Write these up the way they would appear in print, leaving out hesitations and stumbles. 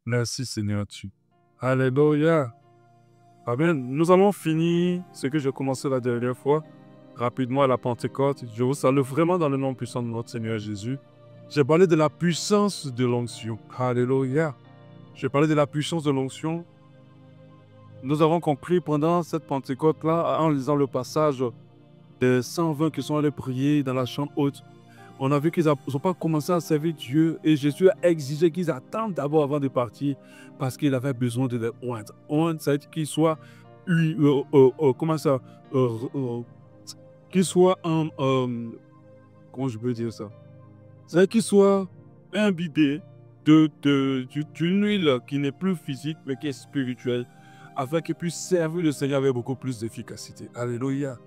Merci Seigneur Dieu. Alléluia. Amen. Nous allons finir ce que j'ai commencé la dernière fois, rapidement à la Pentecôte. Je vous salue vraiment dans le nom puissant de notre Seigneur Jésus. J'ai parlé de la puissance de l'onction. Alléluia. J'ai parlé de la puissance de l'onction. Nous avons compris pendant cette Pentecôte-là, en lisant le passage des 120 qui sont allés prier dans la chambre haute, on a vu qu'ils n'ont pas commencé à servir Dieu et Jésus a exigé qu'ils attendent d'abord avant de partir parce qu'il avait besoin de les oindre. Oindre, ça veut dire qu'ils soient, comment ça, euh, euh, qu'ils soient comment je peux dire ça? Ça veut dire qu'ils soient imbibés d'une huile qui n'est plus physique mais qui est spirituelle afin qu'ils puissent servir le Seigneur avec beaucoup plus d'efficacité. Alléluia.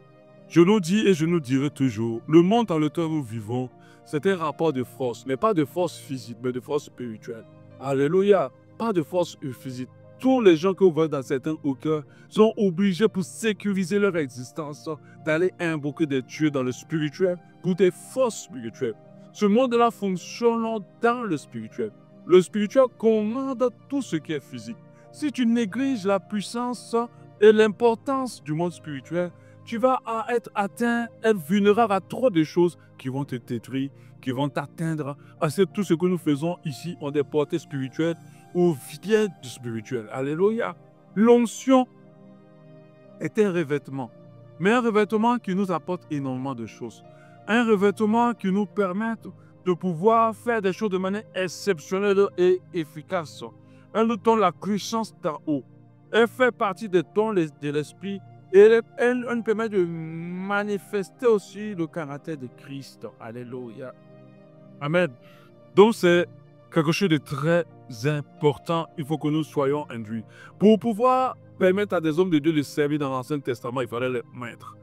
Je nous dis et je nous dirai toujours, le monde dans lequel nous vivons, c'est un rapport de force, mais pas de force physique, mais de force spirituelle. Alléluia, pas de force physique. Tous les gens que vous voyez dans certains hauteurs sont obligés pour sécuriser leur existence d'aller invoquer des dieux dans le spirituel pour des forces spirituelles. Ce monde-là fonctionne dans le spirituel. Le spirituel commande tout ce qui est physique. Si tu négliges la puissance et l'importance du monde spirituel, tu vas être atteint, être vulnérable à trop de choses qui vont te détruire, qui vont t'atteindre. Parce que tout ce que nous faisons ici ont des portées spirituelles ou viennent du spirituel. Alléluia. L'onction est un revêtement, mais un revêtement qui nous apporte énormément de choses. Un revêtement qui nous permet de pouvoir faire des choses de manière exceptionnelle et efficace. Elle nous donne la puissance d'en haut. Elle fait partie des dons de l'esprit. Et elle nous permet de manifester aussi le caractère de Christ. Alléluia. Amen. Donc c'est quelque chose de très important. Il faut que nous soyons induits. Pour pouvoir permettre à des hommes de Dieu de servir dans l'Ancien Testament, il fallait les mettre.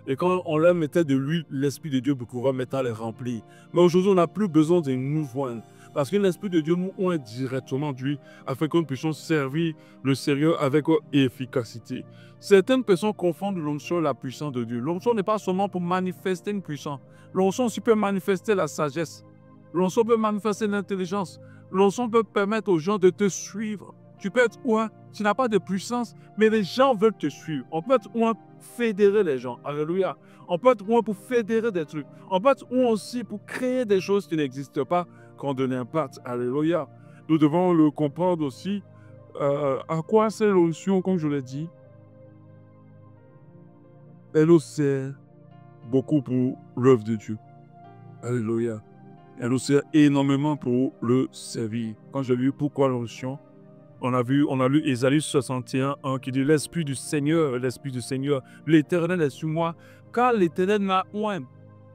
Et quand on leur mettait de l'huile, l'Esprit de Dieu pour pouvoir maintenant les remplir. Mais aujourd'hui, on n'a plus besoin de nous joindre. Parce que l'Esprit de Dieu nous oint directement d'huile afin que nous puissions servir le Seigneur avec efficacité. Certaines personnes confondent l'onction et la puissance de Dieu. L'onction n'est pas seulement pour manifester une puissance. L'onction aussi peut manifester la sagesse. L'onction peut manifester l'intelligence. L'onction peut permettre aux gens de te suivre. Tu peux être oint, tu n'as pas de puissance, mais les gens veulent te suivre. On peut être oint pour fédérer les gens. Alléluia. On peut être oint pour fédérer des trucs. On peut être oint aussi pour créer des choses qui n'existent pas, qui ont de l'impact. Alléluia. Nous devons le comprendre aussi. À quoi sert l'onction, comme je l'ai dit? Elle nous sert beaucoup pour l'œuvre de Dieu. Alléluia. Elle nous sert énormément pour le servir. Quand j'ai vu pourquoi l'onction, on a lu Ésaïe 61, 1 qui dit l'Esprit du Seigneur, l'Éternel est sur moi, car l'Éternel m'a oint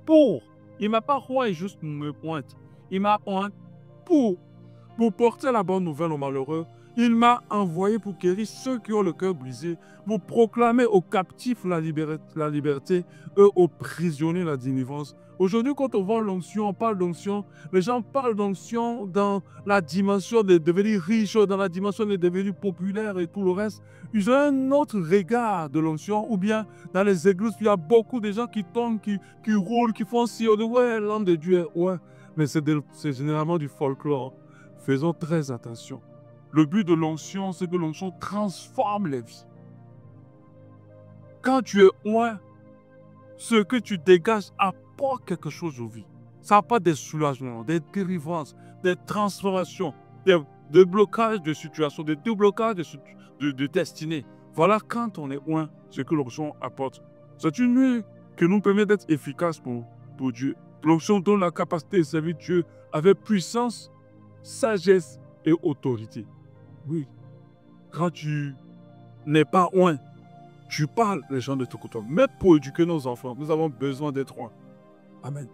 pour. Il ne m'a pas oint juste pour me pointe. Il m'a oint pour porter la bonne nouvelle aux malheureux. Il m'a envoyé pour guérir ceux qui ont le cœur brisé, pour proclamer aux captifs la liberté, aux prisonniers la délivrance. Aujourd'hui, quand on voit l'onction, on parle d'onction, les gens parlent d'onction dans la dimension de devenir riche, dans la dimension de devenir populaire et tout le reste. Ils ont un autre regard de l'onction, ou bien dans les églises, il y a beaucoup de gens qui tombent, qui roulent, qui font si, on dit, ouais, l'homme de Dieu, ouais. Mais c'est généralement du folklore. Faisons très attention. Le but de l'onction, c'est que l'onction transforme les vies. Quand tu es oint, ce que tu dégages apporte quelque chose aux vies. Ça apporte des soulagements, des délivrances, des transformations, des déblocages de situations, des déblocages de destinée. Voilà quand on est oint, ce que l'onction apporte. C'est une huile qui nous permet d'être efficace pour Dieu. L'onction donne la capacité de servir Dieu avec puissance, sagesse et autorité. Oui. Quand tu n'es pas oint, tu parles, les gens de te côté. Même pour éduquer nos enfants, nous avons besoin d'être oint. Amen.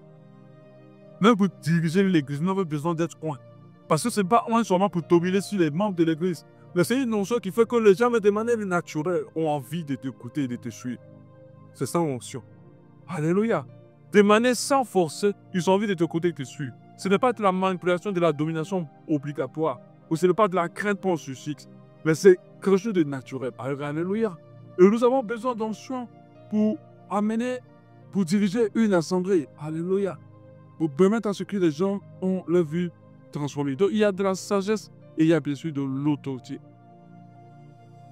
Même pour diriger l'église, nous avons besoin d'être oint. Parce que ce n'est pas oint seulement pour dominer sur les membres de l'église. Mais c'est une onction qui fait que les gens, de manière naturelle, ont envie de t'écouter et de te suivre. C'est ça l'onction. Alléluia. De manière sans forcer, ils ont envie de t'écouter et de te suivre. Ce n'est pas de la manipulation, de la domination obligatoire. Ou ce n'est pas de la crainte pour suffix. Mais c'est quelque chose de naturel. Alléluia. Et nous avons besoin d'onction pour amener, pour diriger une assemblée. Alléluia. Pour permettre à ce que les gens ont leur vue transformée. Donc il y a de la sagesse et il y a bien sûr de l'autorité.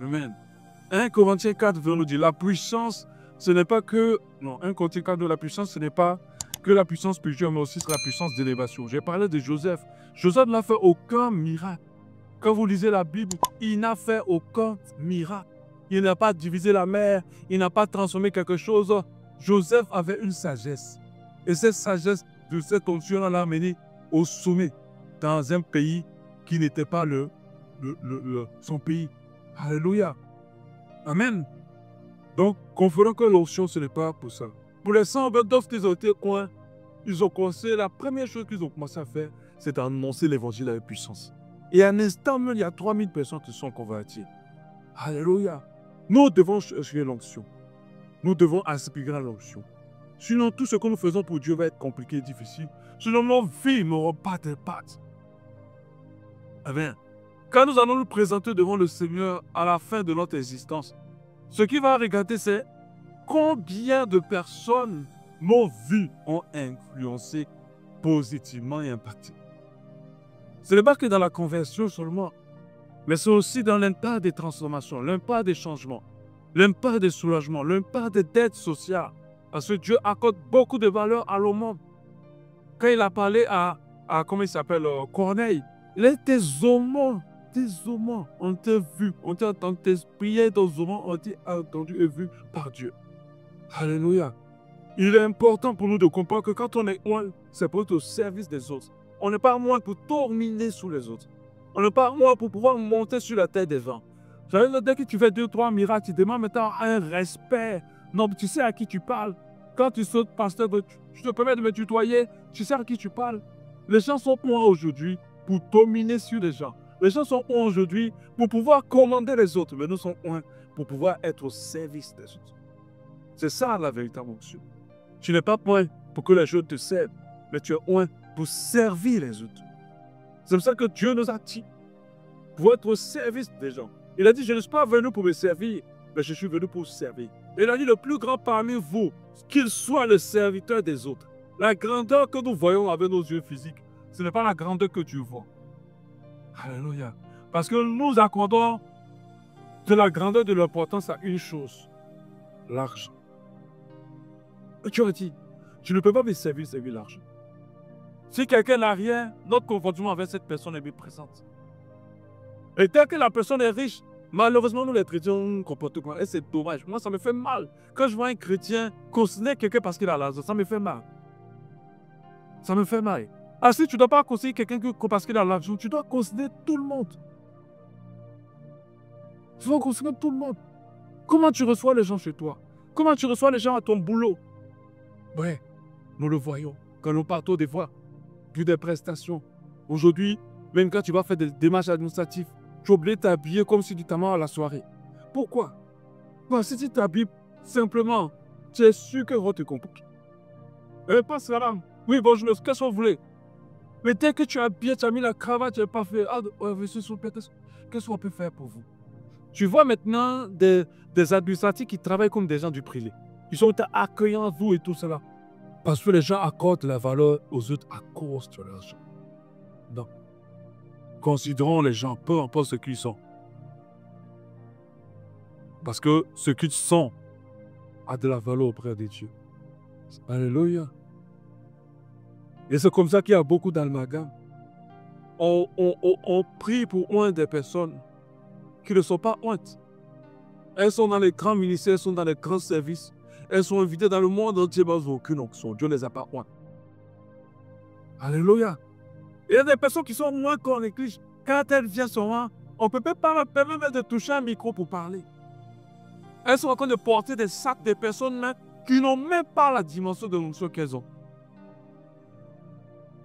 Amen. 1 Corinthiens 4 veut nous dire la puissance, ce n'est pas que... Non, 1 Corinthiens 4 de la puissance, ce n'est pas que la puissance spirituelle, mais aussi la puissance d'élévation. J'ai parlé de Joseph. Joseph n'a fait aucun miracle. Quand vous lisez la Bible, il n'a fait aucun miracle. Il n'a pas divisé la mer, il n'a pas transformé quelque chose. Joseph avait une sagesse. Et cette sagesse de cette onction l'a amené au sommet, dans un pays qui n'était pas son pays. Alléluia. Amen. Donc, comprenons que l'onction, ce n'est pas pour ça. Pour les 100 d'offres qu'ils ont été coins, ils ont commencé, la première chose qu'ils ont commencé à faire, c'est d'annoncer l'évangile avec puissance. Et à un instant même, il y a 3000 personnes qui sont converties. Alléluia. Nous devons chercher l'onction. Nous devons aspirer à l'onction. Sinon, tout ce que nous faisons pour Dieu va être compliqué et difficile. Sinon, nos vies n'auront pas d'impact. Amen. Quand nous allons nous présenter devant le Seigneur à la fin de notre existence, ce qu'il va regarder, c'est combien de personnes nos vies ont influencé positivement et impacté. Ce n'est pas que dans la conversion seulement, mais c'est aussi dans l'impact des transformations, l'impact des changements, l'impact des soulagements, l'impact des dettes sociales. Parce que Dieu accorde beaucoup de valeur à l'homme. Quand il a parlé à comment il s'appelle, Corneille, il était aumônes. Tes aumônes ont été vus, ont été entendu, tes prières, tes aumônes ont été entendues et vues par Dieu. Alléluia. Il est important pour nous de comprendre que quand on est loin, c'est pour être au service des autres. On n'est pas loin pour dominer sur les autres. On n'est pas loin pour pouvoir monter sur la tête des gens. Dès que tu fais 2-3 miracles, tu demandes maintenant un respect. Non, tu sais à qui tu parles. Quand tu sautes, pasteur, tu te permets de me tutoyer, tu sais à qui tu parles. Les gens sont loin aujourd'hui pour dominer sur les gens. Les gens sont loin aujourd'hui pour pouvoir commander les autres, mais nous sommes loin pour pouvoir être au service des autres. C'est ça la véritable onction. Tu n'es pas loin pour que les gens te servent, mais tu es loin pour servir les autres. C'est pour ça que Dieu nous a dit pour être au service des gens. Il a dit, je ne suis pas venu pour me servir, mais je suis venu pour servir. Il a dit, le plus grand parmi vous, qu'il soit le serviteur des autres. La grandeur que nous voyons avec nos yeux physiques, ce n'est pas la grandeur que Dieu voit. Alléluia. Parce que nous accordons de la grandeur, de l'importance à une chose, l'argent. Tu as dit, tu ne peux pas me servir l'argent. Si quelqu'un n'a rien, notre comportement avec cette personne est bien présente. Et dès que la personne est riche, malheureusement, nous les chrétiens, on ne comporte pas. Et c'est dommage. Moi, ça me fait mal. Quand je vois un chrétien considérer quelqu'un parce qu'il a l'argent, ça me fait mal. Ça me fait mal. Ah, si tu ne dois pas considérer quelqu'un parce qu'il a l'argent, tu dois considérer tout le monde. Tu dois considérer tout le monde. Comment tu reçois les gens chez toi? Comment tu reçois les gens à ton boulot? Ouais, nous le voyons. Quand nous partons des fois, plus des prestations. Aujourd'hui, même quand tu vas faire des démarches administratives, tu es obligé de t'habiller comme si tu t'amènes à la soirée. Pourquoi? Parce que si tu t'habilles simplement, tu es sûr que l'on te comprend. Pas cela. Oui, bonjour, qu'est-ce que vous voulez? Mais dès que tu as bien, tu as mis la cravate, tu n'as pas fait. Ah, qu'est-ce qu'on peut faire pour vous? Tu vois maintenant des administratifs qui travaillent comme des gens du privé. Ils sont accueillants, vous et tout cela. Parce que les gens accordent la valeur aux autres à cause de l'argent. Donc, considérons les gens, peu importe ce qu'ils sont. Parce que ce qu'ils sont a de la valeur auprès de Dieu. Alléluia. Et c'est comme ça qu'il y a beaucoup d'amalgames. On prie pour loin des personnes qui ne sont pas hontes. Elles sont dans les grands ministères, elles sont dans les grands services. Elles sont invitées dans le monde entier, mais elles n'ont aucune onction. Dieu ne les a pas honte. Alléluia. Il y a des personnes qui sont moins qu'on néglige. Quand elles viennent souvent, on ne peut pas leur permettre de toucher un micro pour parler. Elles sont en train de porter des sacs de personnes même qui n'ont même pas la dimension de l'onction qu'elles ont.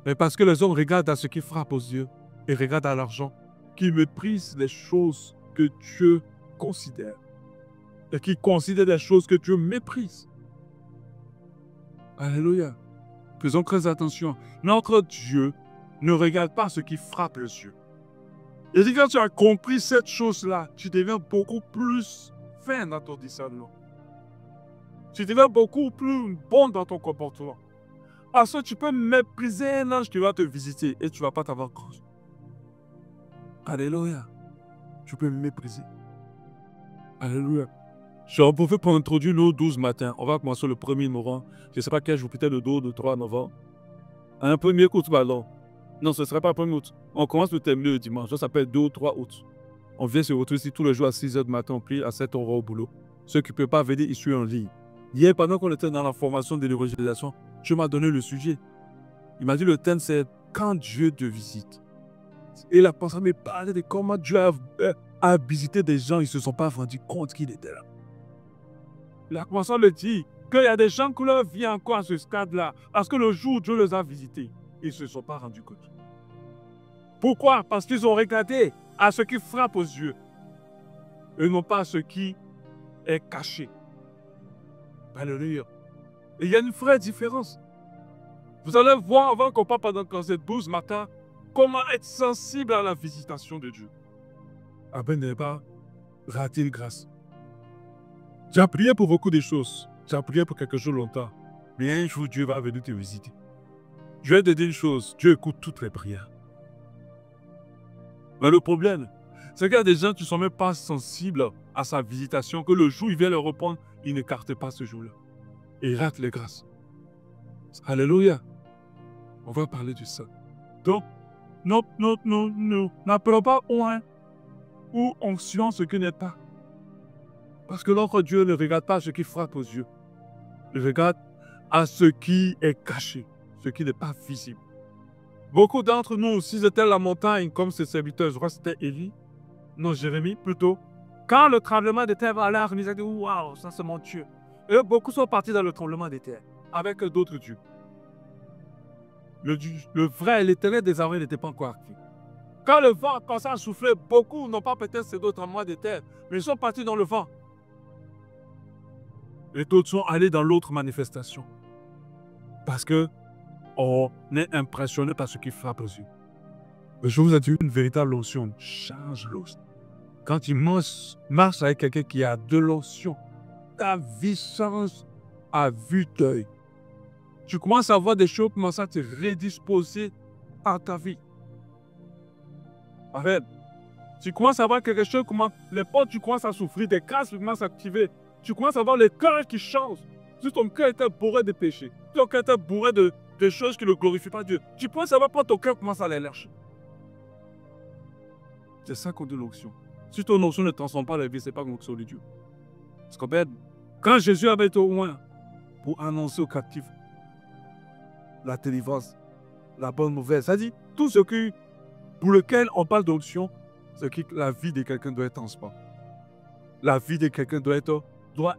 Mais parce que les hommes regardent à ce qui frappe aux yeux et regardent à l'argent, qu'ils méprisent les choses que Dieu considère. Et qu'ils considèrent des choses que Dieu méprise. Alléluia. Faisons très attention. Notre Dieu ne regarde pas ce qui frappe les yeux. Et si quand tu as compris cette chose-là, tu deviens beaucoup plus fin dans ton discernement. Tu deviens beaucoup plus bon dans ton comportement. Parce que tu peux mépriser un ange qui va te visiter et tu ne vas pas t'avoir cause. Alléluia. Tu peux me mépriser. Alléluia. Je suis en profite pour introduire nos 12 matins. On va commencer le 1er novembre. Je ne sais pas quel jour, peut-être le 2 ou le 3 novembre. Un 1er août, pardon. Non, ce ne sera pas le 1er août. On commence le terminer le dimanche. Ça s'appelle 2 ou 3 août. On vient se retrouver ici tous les jours à 6 h du matin. On prie à 7 h, on va au boulot. Ceux qui ne peuvent pas venir, ils sont en ligne. Hier, pendant qu'on était dans la formation de l'évangélisation, Dieu m'a donné le sujet. Il m'a dit le thème, c'est quand Dieu te visite. Et la personne me parlait de comment Dieu a visité des gens, ils ne se sont pas rendus compte qu'il était là. La personne le dit qu'il y a des gens qui leur vient encore à ce stade-là, parce que le jour où Dieu les a visités, ils ne se sont pas rendus compte. Pourquoi? Parce qu'ils ont regardé à ce qui frappe aux yeux, et non pas à ce qui est caché. Alléluia. Et il y a une vraie différence. Vous allez voir avant qu'on parle pendant cette 12 matin, comment être sensible à la visitation de Dieu. Afin de ne pas rater une grâce. Tu as prié pour beaucoup de choses. Tu as prié pour quelque chose longtemps. Mais un jour, Dieu va venir te visiter. Je vais te dire une chose. Dieu écoute toutes les prières. Mais le problème, c'est qu'il y a des gens qui ne sont même pas sensibles à sa visitation, que le jour où il vient leur répondre, ils n'écartent pas ce jour-là. Et ils ratent les grâces. Alléluia. On va parler de ça. Donc, non, n'appelons pas oint ou onction ce qui n'est pas. Parce que notre Dieu ne regarde pas ce qui frappe aux yeux. Il regarde à ce qui est caché, ce qui n'est pas visible. Beaucoup d'entre nous, s'ils étaient à la montagne comme ses serviteurs, je crois que c'était Élie, non, Jérémie plutôt, quand le tremblement de terre va aller, ils ont dit waouh, ça c'est mon Dieu. Et beaucoup sont partis dans le tremblement de terre avec d'autres dieux. Le vrai, l'éternel des armées n'était pas encore actif. Quand le vent commençait à souffler, beaucoup n'ont pas peut-être ces d'autres tremblements de terre, mais ils sont partis dans le vent. Les autres sont allés dans l'autre manifestation. Parce que on est impressionné par ce qui frappe aux yeux. Je vous ai dit, une véritable lotion change l'os. Quand tu marches avec quelqu'un qui a de lotion, ta vie change à vue d'œil. Tu commences à voir des choses commencer à te redisposer à ta vie. Arrête. Tu commences à voir quelque chose, comment les portes, tu commences à souffrir, des grâces commencent à s'activer. Tu commences à voir les cœurs qui changent. Si ton cœur était bourré de péchés, si ton cœur était bourré de choses qui ne glorifient pas Dieu, tu peux savoir pourquoi ton cœur commence à les lâcher. C'est ça qu'on dit l'onction. Si ton onction ne transforme pas la vie, ce n'est pas l'onction de Dieu. Parce qu'en fait, quand Jésus avait été au loin pour annoncer aux captifs la délivrance, la bonne nouvelle, ça dit tout ce qui, pour lequel on parle d'onction, c'est que la vie de quelqu'un doit être transparente. La vie de quelqu'un doit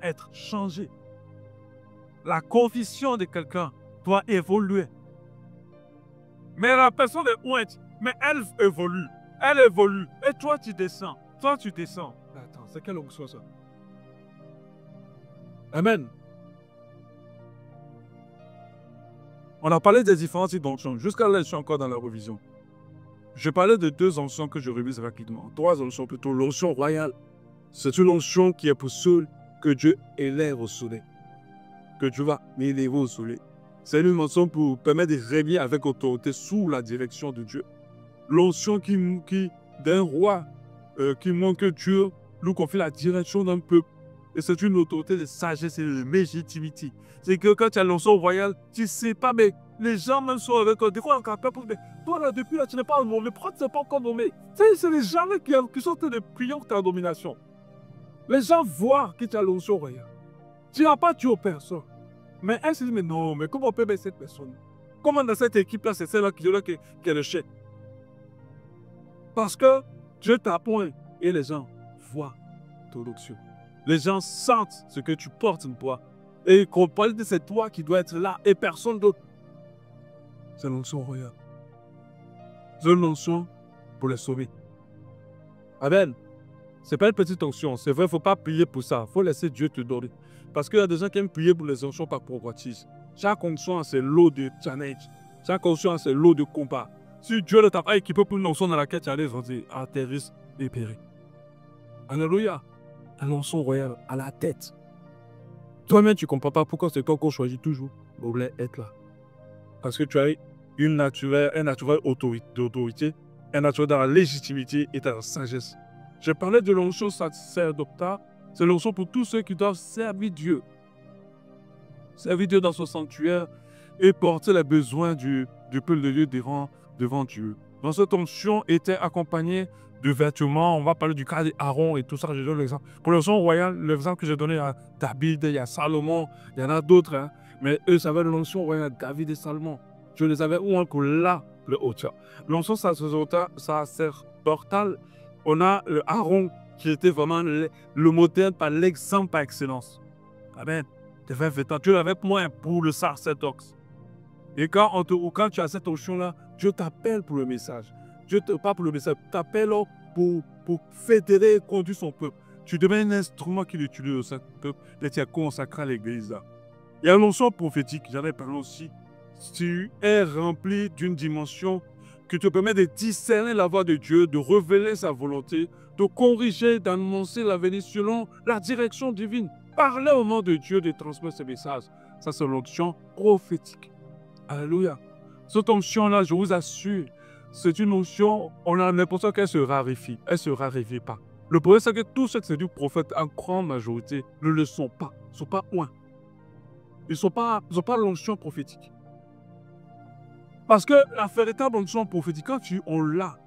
être changée. La conviction de quelqu'un doit évoluer. Mais la personne est ouinte, mais elle évolue. Elle évolue. Et toi, tu descends. Toi, tu descends. Attends, c'est quelle onction ça? Amen. On a parlé des différents types d'onctions. Jusqu'à là, je suis encore dans la revision. Je parlais de 2 onctions que je révise rapidement. 3 onctions plutôt. L'onction royale. C'est une onction qui est pour ceux que Dieu élève au soleil. Que Dieu va élever au soleil. C'est une onction pour permettre de régner avec autorité sous la direction de Dieu. L'onction d'un roi qui montre que Dieu nous confie la direction d'un peuple. Et c'est une autorité de sagesse et de légitimité. C'est que quand tu as l'onction royale, tu ne sais pas, mais les gens même sont avec toi. Des fois, encore peu, mais toi là, depuis là, tu n'es pas nommé. Pourquoi tu n'es pas encore nommé? C'est les gens là qui sont en train de prier pour ta domination. Les gens voient que tu as l'onction royale. Tu n'as pas tué personne. Mais elle se dit, mais non, mais comment on peut mettre cette personne? Comment dans cette équipe-là, c'est celle-là qui est le chef? Parce que Dieu t'appointe et les gens voient ton onction. Les gens sentent ce que tu portes en toi. Et ils comprennent que c'est toi qui dois être là et personne d'autre. C'est l'onction royale. C'est une onction pour les sauver. Amen. Ce n'est pas une petite onction. C'est vrai, il ne faut pas prier pour ça. Il faut laisser Dieu te donner. Parce qu'il y a des gens qui aiment prier pour les onctions par convoitise. Chaque onction a ses lots de challenge. Chaque onction a ses lots de combat. Si Dieu ne t'a pas équipé pour une onction dans laquelle tu allais atterrir et périr. Alléluia. Un onction royal à la tête. Toi-même, tu ne comprends pas pourquoi c'est toi qu'on choisit toujours. Vous voulez être là. Parce que tu as un naturel d'autorité est naturel dans la légitimité et dans la sagesse. Je parlais de l'onction sacerdotale. C'est l'onction pour tous ceux qui doivent servir Dieu. Servir Dieu dans son sanctuaire et porter les besoins du peuple de Dieu devant Dieu. Donc cette onction était accompagnée de vêtements. On va parler du cas d'Aaron et tout ça. Je donne l'exemple. Pour l'onction royale, l'exemple que j'ai donné à David, il y a Salomon, il y en a d'autres. Hein. Mais eux, ça va de l'onction royale, David et Salomon. Je les avais où encore là, le hauteur. L'onction sacerdotale, on a Aaron qui était vraiment le modèle par l'exemple par excellence. Amen. Dieu l'avait point pour le sacerdoce. Et quand tu as cette onction-là, Dieu t'appelle pour le message. Dieu pas pour le message, t'appelle pour fédérer et conduire son peuple. Tu deviens un instrument qu'il utilise au sein du peuple et tu es consacré à l'église. Il y a l'onction prophétique, j'en ai parlé aussi. Tu es rempli d'une dimension qui te permet de discerner la voix de Dieu, de révéler sa volonté, de corriger, d'annoncer l'avenir selon la direction divine. Parler au nom de Dieu, de transmettre ses messages. Ça, c'est l'onction prophétique. Alléluia. Cette onction-là, je vous assure, c'est une onction, on a l'impression qu'elle se raréfie. Elle ne se raréfie pas. Le problème, c'est que tous ceux qui sont du prophète, en grande majorité, ne le sont pas. Ils ne sont pas loin. Ils n'ont pas l'onction prophétique. Parce que la véritable onction prophétique, quand on l'a,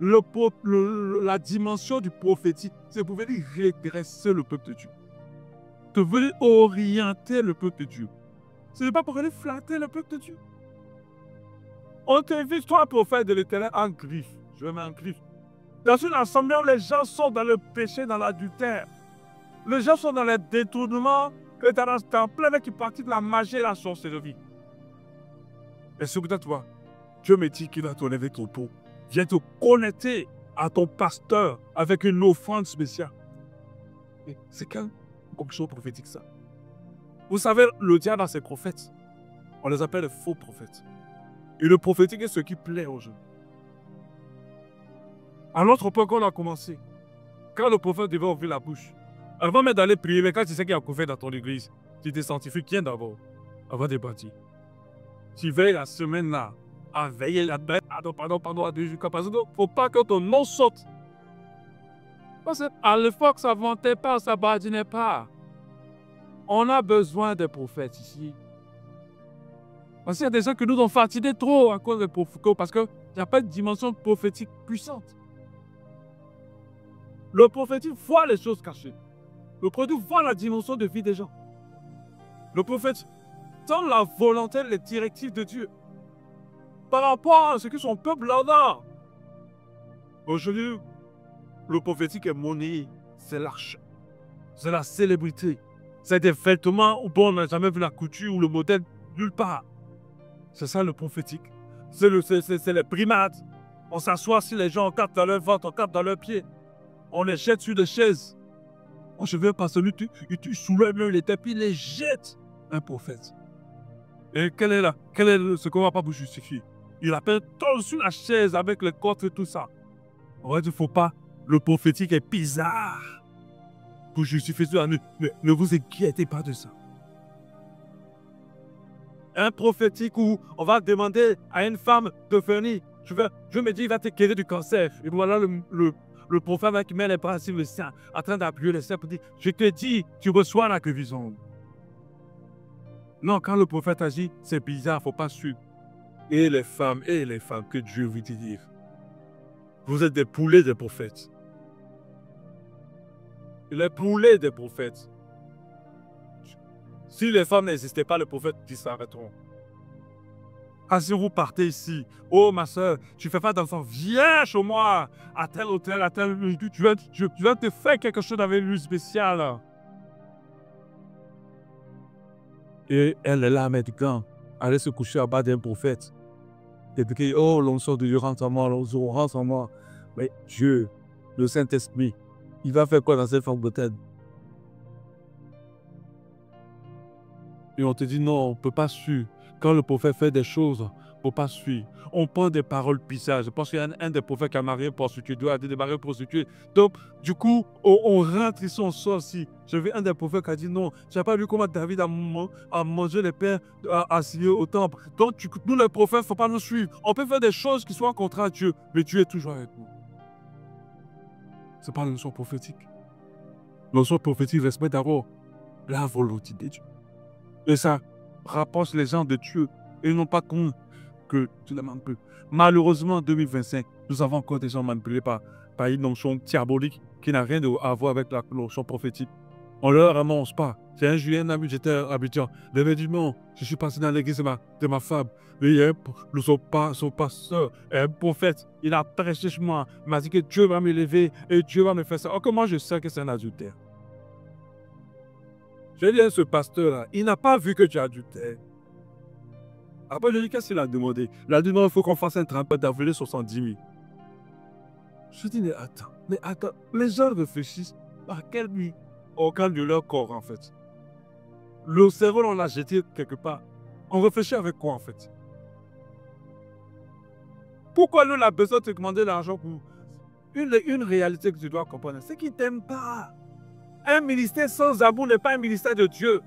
la dimension du prophétique, c'est pour venir redresser le peuple de Dieu. De venir orienter le peuple de Dieu. Ce n'est pas pour venir flatter le peuple de Dieu. On t'invite, toi, prophète de l'Éternel, en griffe. Je mets en griffe. Dans une assemblée où les gens sont dans le péché, dans l'adultère. Les gens sont dans les détournements, et dans plein qui pratique la magie et la sorcellerie. Et ce que toi, Dieu me dit qu'il va te lever ton pot. Viens te connecter à ton pasteur avec une offrande spéciale. C'est quelle onction prophétique ça? Vous savez, le diable a ses prophètes. On les appelle les faux prophètes. Et le prophétique est ce qui plaît aux gens. À l'autre point qu'on a commencé, quand le prophète devait ouvrir la bouche, avant même d'aller prier, mais quand tu sais qu'il y a un prophète dans ton église, tu te sanctifies bien d'abord, avant de bâtir. Tu veilles la semaine là, à veiller la bête, pardon, à 2 jours, parce qu'il ne faut pas que ton nom saute. Parce qu'à l'époque, ça ne vantait pas, ça ne badinait pas. On a besoin des prophètes ici. Parce qu'il y a des gens qui nous ont fatigués trop à cause des prophètes, parce qu'il n'y a pas de dimension prophétique puissante. Le prophétique voit les choses cachées. Le prophète voit la dimension de vie des gens. Le prophète donne la volonté, les directives de Dieu par rapport à ce que son peuple en a. Aujourd'hui, le prophétique est monnaie, c'est l'argent, c'est la célébrité, c'est des vêtements où on n'a jamais vu la couture ou le modèle nulle part. C'est ça le prophétique. C'est les primates. On s'assoit si les gens, on tape dans leur ventre, on tape dans leurs pieds. On les jette sur des chaises. Je veux pas celui, tu soulèves les tapis, les jette. Un prophète. Et quel est ce qu'on ne va pas vous justifier? Il appelle tout sur la chaise avec les côtes et tout ça. En fait, il ne faut pas. Le prophétique est bizarre. Pour justifier cela, ne vous inquiétez pas de ça. Un prophétique où on va demander à une femme de venir. Je me dis, il va te guérir du cancer. Et voilà le prophète qui met les bras sur le sein, en train d'appuyer le sein pour dire, je te dis, tu reçois la guérison. Non, quand le prophète agit, c'est bizarre, il ne faut pas suivre. Et les femmes, que Dieu veut dire. Vous êtes des poulets des prophètes. Les poulets des prophètes. Si les femmes n'existaient pas, les prophètes disparaîtront. Ah, si vous partez ici, oh ma soeur, tu fais pas d'enfant, viens chez moi, à tel hôtel, à tel lieu, tu vas te faire quelque chose avec lui spécial. Et elle est là maintenant, allait se coucher à bas d'un prophète. Et puis, oh, l'onction de Dieu rentre en moi, l'onction rentre en moi. Mais Dieu, le Saint-Esprit, il va faire quoi dans cette forme de tête? Et on te dit non, on ne peut pas suivre. Quand le prophète fait des choses, faut pas suivre. On prend des paroles bizarres. Je pense qu'il y a un des prophètes qui a marié une prostituée, Dieu a dit de marier une prostituée. Donc, du coup, on rentre ici, on sort ici. J'ai vu un des prophètes qui a dit non, je n'ai pas vu comment David a mangé les pères assis au temple. Donc, nous les prophètes, il ne faut pas nous suivre. On peut faire des choses qui soient contre à Dieu, mais Dieu est toujours avec nous. Ce n'est pas une notion prophétique. La notion prophétique respecte d'abord la volonté de Dieu. Et ça rapproche les gens de Dieu. Et non pas que tu les manipules. Malheureusement, en 2025, nous avons encore des gens manipulés par une notion diabolique qui n'a rien à voir avec la notion prophétique. On ne leur annonce pas. C'est un Julien ami, j'étais à Abidjan. Le dimanche, je suis passé dans l'église de ma femme. Mais il y a son pasteur, un prophète. Il a prêché chez moi. Il m'a dit que Dieu va me lever et Dieu va me faire ça. Oh, comment je sais que c'est un adultère? J'ai dit à ce pasteur-là, il n'a pas vu que tu es adultère. Après, je dis, qu'est-ce qu'il a demandé? Il a dit, non, il faut qu'on fasse un tremplin d'avril 70 000. Je dis, mais attends, les gens réfléchissent à quel but? Organe de leur corps, en fait. Le cerveau, on l'a jeté quelque part. On réfléchit avec quoi, en fait? Pourquoi nous, on a besoin de te demander l'argent pour une réalité que tu dois comprendre? C'est qu'ils ne t'aiment pas. Un ministère sans amour n'est pas un ministère de Dieu.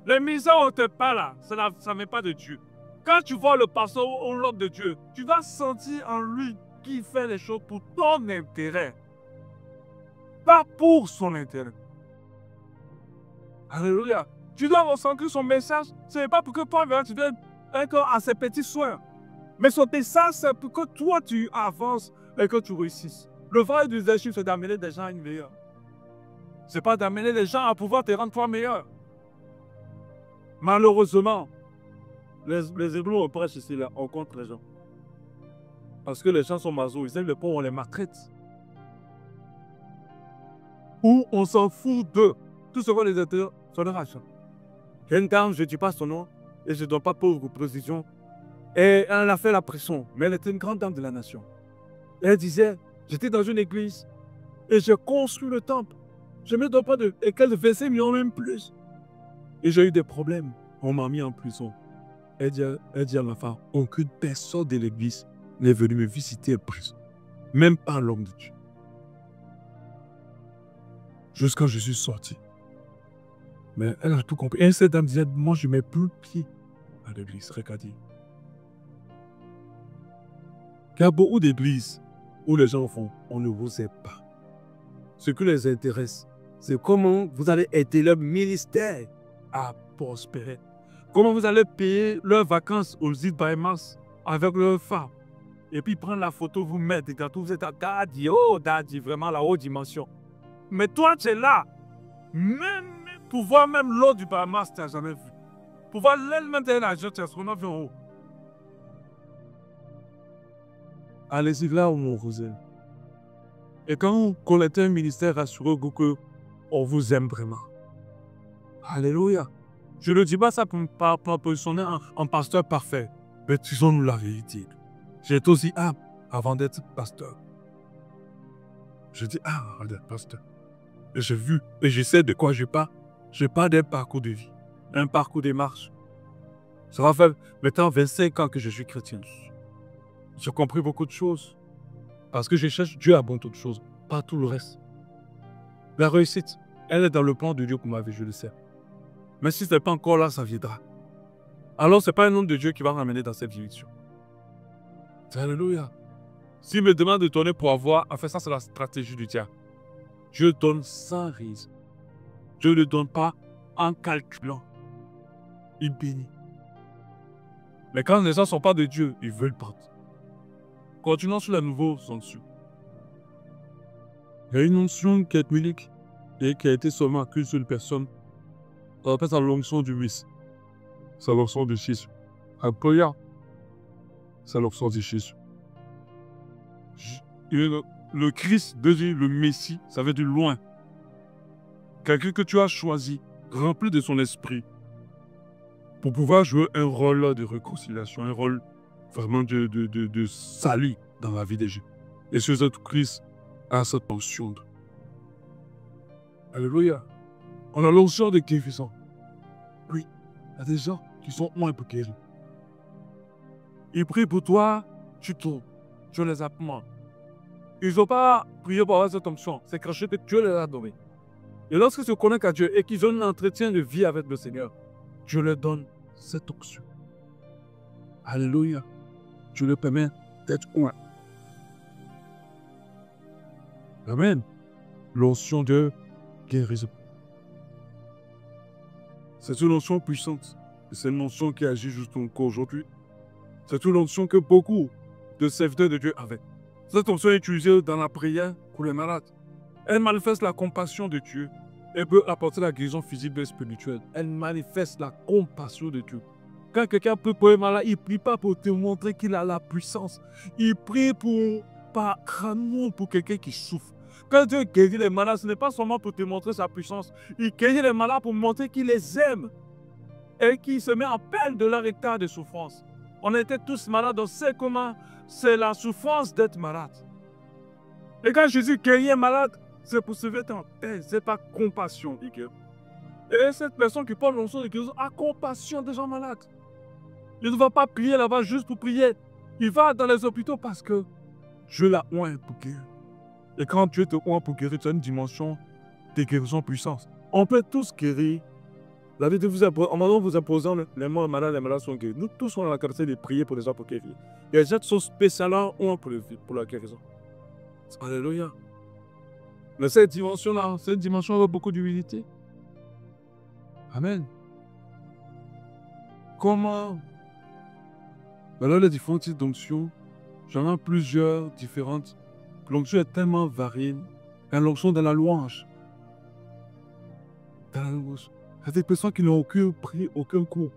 Le ministère où on te parle là, ça n'est pas de Dieu. Quand tu vois le pasteur ou l'homme de Dieu, tu vas sentir en lui qu'il fait les choses pour ton intérêt. Pas pour son intérêt. Alléluia. Tu dois ressentir son message. Ce n'est pas pour que toi, tu viennes encore à ses petits soins. Mais son message, c'est pour que toi, tu avances et que tu réussisses. Le vrai leadership, c'est d'amener des gens à une meilleure. Ce n'est pas d'amener les gens à pouvoir te rendre toi meilleur. Malheureusement, les Hébreux, on prêche ici, là, on contre les gens. Parce que les gens sont masos, ils aiment le pauvre, on les maltraite. Ou on s'en fout d'eux. Tout ce qu'on les intéresse, c'est leur argent. Il y a une dame, je ne dis pas son nom, et je ne donne pas pauvre précision. Et elle a fait la pression, mais elle était une grande dame de la nation. Et elle disait, j'étais dans une église, et j'ai construit le temple. Je ne me donne pas de... Et qu'elle versait millions même plus. Et j'ai eu des problèmes. On m'a mis en prison. Elle dit à ma femme, aucune personne de l'église n'est venue me visiter en prison. Même pas l'homme de Dieu. Jusqu'à je suis sorti. Mais elle a tout compris. Et cette dame disait, moi je ne mets plus le pied à l'église. Regardez. Il y a beaucoup d'églises où les gens font, on ne vous aide pas. Ce qui les intéresse, c'est comment vous allez aider leur ministère à prospérer. Comment vous allez payer leurs vacances aux îles Bahamas avec leurs femmes. Et puis prendre la photo, vous mettre dans tout, vous êtes à Daddy, oh Daddy, vraiment la haute dimension. Mais toi, tu es là. Même pour voir même l'eau du Bahamas, tu n'as jamais vu. Pour voir l'elle-même d'un agent, tu as son avion en haut. Allez-y là où on vous aime. Et quand vous collectez un ministère, rassurez-vous qu'on vous aime vraiment. Alléluia. Je ne dis pas ça pour me positionner en pasteur parfait. Mais disons-nous la vérité. J'étais aussi âme avant d'être pasteur. Je dis avant d'être pasteur. Et j'ai vu, et je sais de quoi je parle. Je parle d'un parcours de vie. Un parcours de marche. Ça va faire maintenant 25 ans que je suis chrétien. J'ai compris beaucoup de choses. Parce que je cherche Dieu à beaucoup de choses, pas tout le reste. La réussite, elle est dans le plan de Dieu pour ma vie, je le sais. Mais si ce n'est pas encore là, ça viendra. Alors, ce n'est pas un nom de Dieu qui va m'amener dans cette direction. Alléluia. S'il me demande de donner pour avoir, en fait, ça c'est la stratégie du diable. Dieu donne sans raison. Dieu ne donne pas en calculant. Il bénit. Mais quand les gens ne sont pas de Dieu, ils veulent prendre. Continuons sur les nouveaux sanctions. Il y a une onction qui est unique et qui a été seulement qu'une seule personne. On appelle ça l'onction du Messie. C'est l'onction de Jésus. Alléluia. C'est l'onction de Jésus. Le Christ, le Messie, ça veut dire loin. Quelqu'un que tu as choisi, rempli de son esprit, pour pouvoir jouer un rôle de réconciliation, un rôle vraiment de salut dans la vie des gens. Et ce Christ a cette onction. Alléluia. On a l'onction de guérison. Oui, il y a des gens qui sont moins pour guérir. Ils prient pour toi, tu tombes. Dieu les apprend. Ils n'ont pas prié pour avoir cette onction. C'est caché que Dieu les a donnés. Et lorsqu'ils se connectent à Dieu et qu'ils ont un entretien de vie avec le Seigneur, Dieu leur donne cette onction. Alléluia. Dieu leur permet d'être un. Amen. L'onction de guérison. C'est une onction puissante. Et c'est une onction qui agit juste encore aujourd'hui. C'est une onction que beaucoup de serviteurs de Dieu avaient. Cette onction est utilisée dans la prière pour les malades. Elle manifeste la compassion de Dieu et peut apporter la guérison physique et spirituelle. Elle manifeste la compassion de Dieu. Quand quelqu'un peut prier malade, il ne prie pas pour te montrer qu'il a la puissance. Il prie par amour pour quelqu'un qui souffre. Quand Dieu guérit les malades, ce n'est pas seulement pour te montrer sa puissance. Il guérit les malades pour montrer qu'il les aime et qu'il se met en peine de leur état de souffrance. On était tous malades, on sait comment c'est la souffrance d'être malade. Et quand Jésus guérit un malade, c'est pour se mettre en paix, c'est par compassion. Et cette personne qui porte l'onction de guérison a compassion des gens malades. Il ne va pas prier là-bas juste pour prier. Il va dans les hôpitaux parce que Dieu l'a oint pour guérir. Et quand Dieu te oint pour guérir, tu as une dimension de guérison puissance. On peut tous guérir. La vie de vous en vous imposant les malades sont guéris. Nous tous, on a la capacité de prier pour les gens pour guérir. Il y a des gens qui sont spécialement pour la guérison. Alléluia. Mais cette dimension-là, c'est une dimension avec beaucoup d'humilité. Amen. Comment? Alors, les différents types d'onctions, j'en ai plusieurs différentes. L'onction est tellement variée. Il y a l'onction de la louange. Dans la louange. Il y a des personnes qui n'ont aucun prix, aucun cours.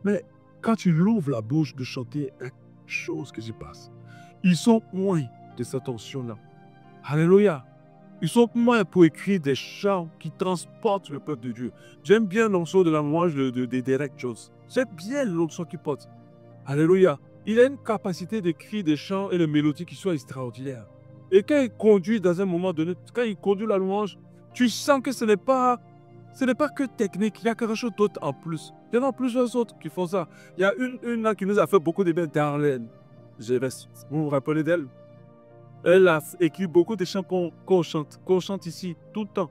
Mais quand tu l'ouvres la bouche de chanter, il y a quelque chose qui se passe. Ils sont moins de cette onction-là. Alléluia. Ils sont moins pour écrire des chants qui transportent le peuple de Dieu. J'aime bien l'onction de la louange de Derek Jones. J'aime bien l'onction qu'il porte. Alléluia. Il a une capacité d'écrire des chants et de mélodies qui soient extraordinaires. Et quand il conduit dans un moment donné, quand il conduit la louange, tu sens que ce n'est pas que technique, il y a quelque chose d'autre en plus. Il y en a plusieurs autres qui font ça. Il y a une là qui nous a fait beaucoup de bien, Darlene. Vous vous rappelez d'elle? Elle a écrit beaucoup de chants qu'on chante ici tout le temps.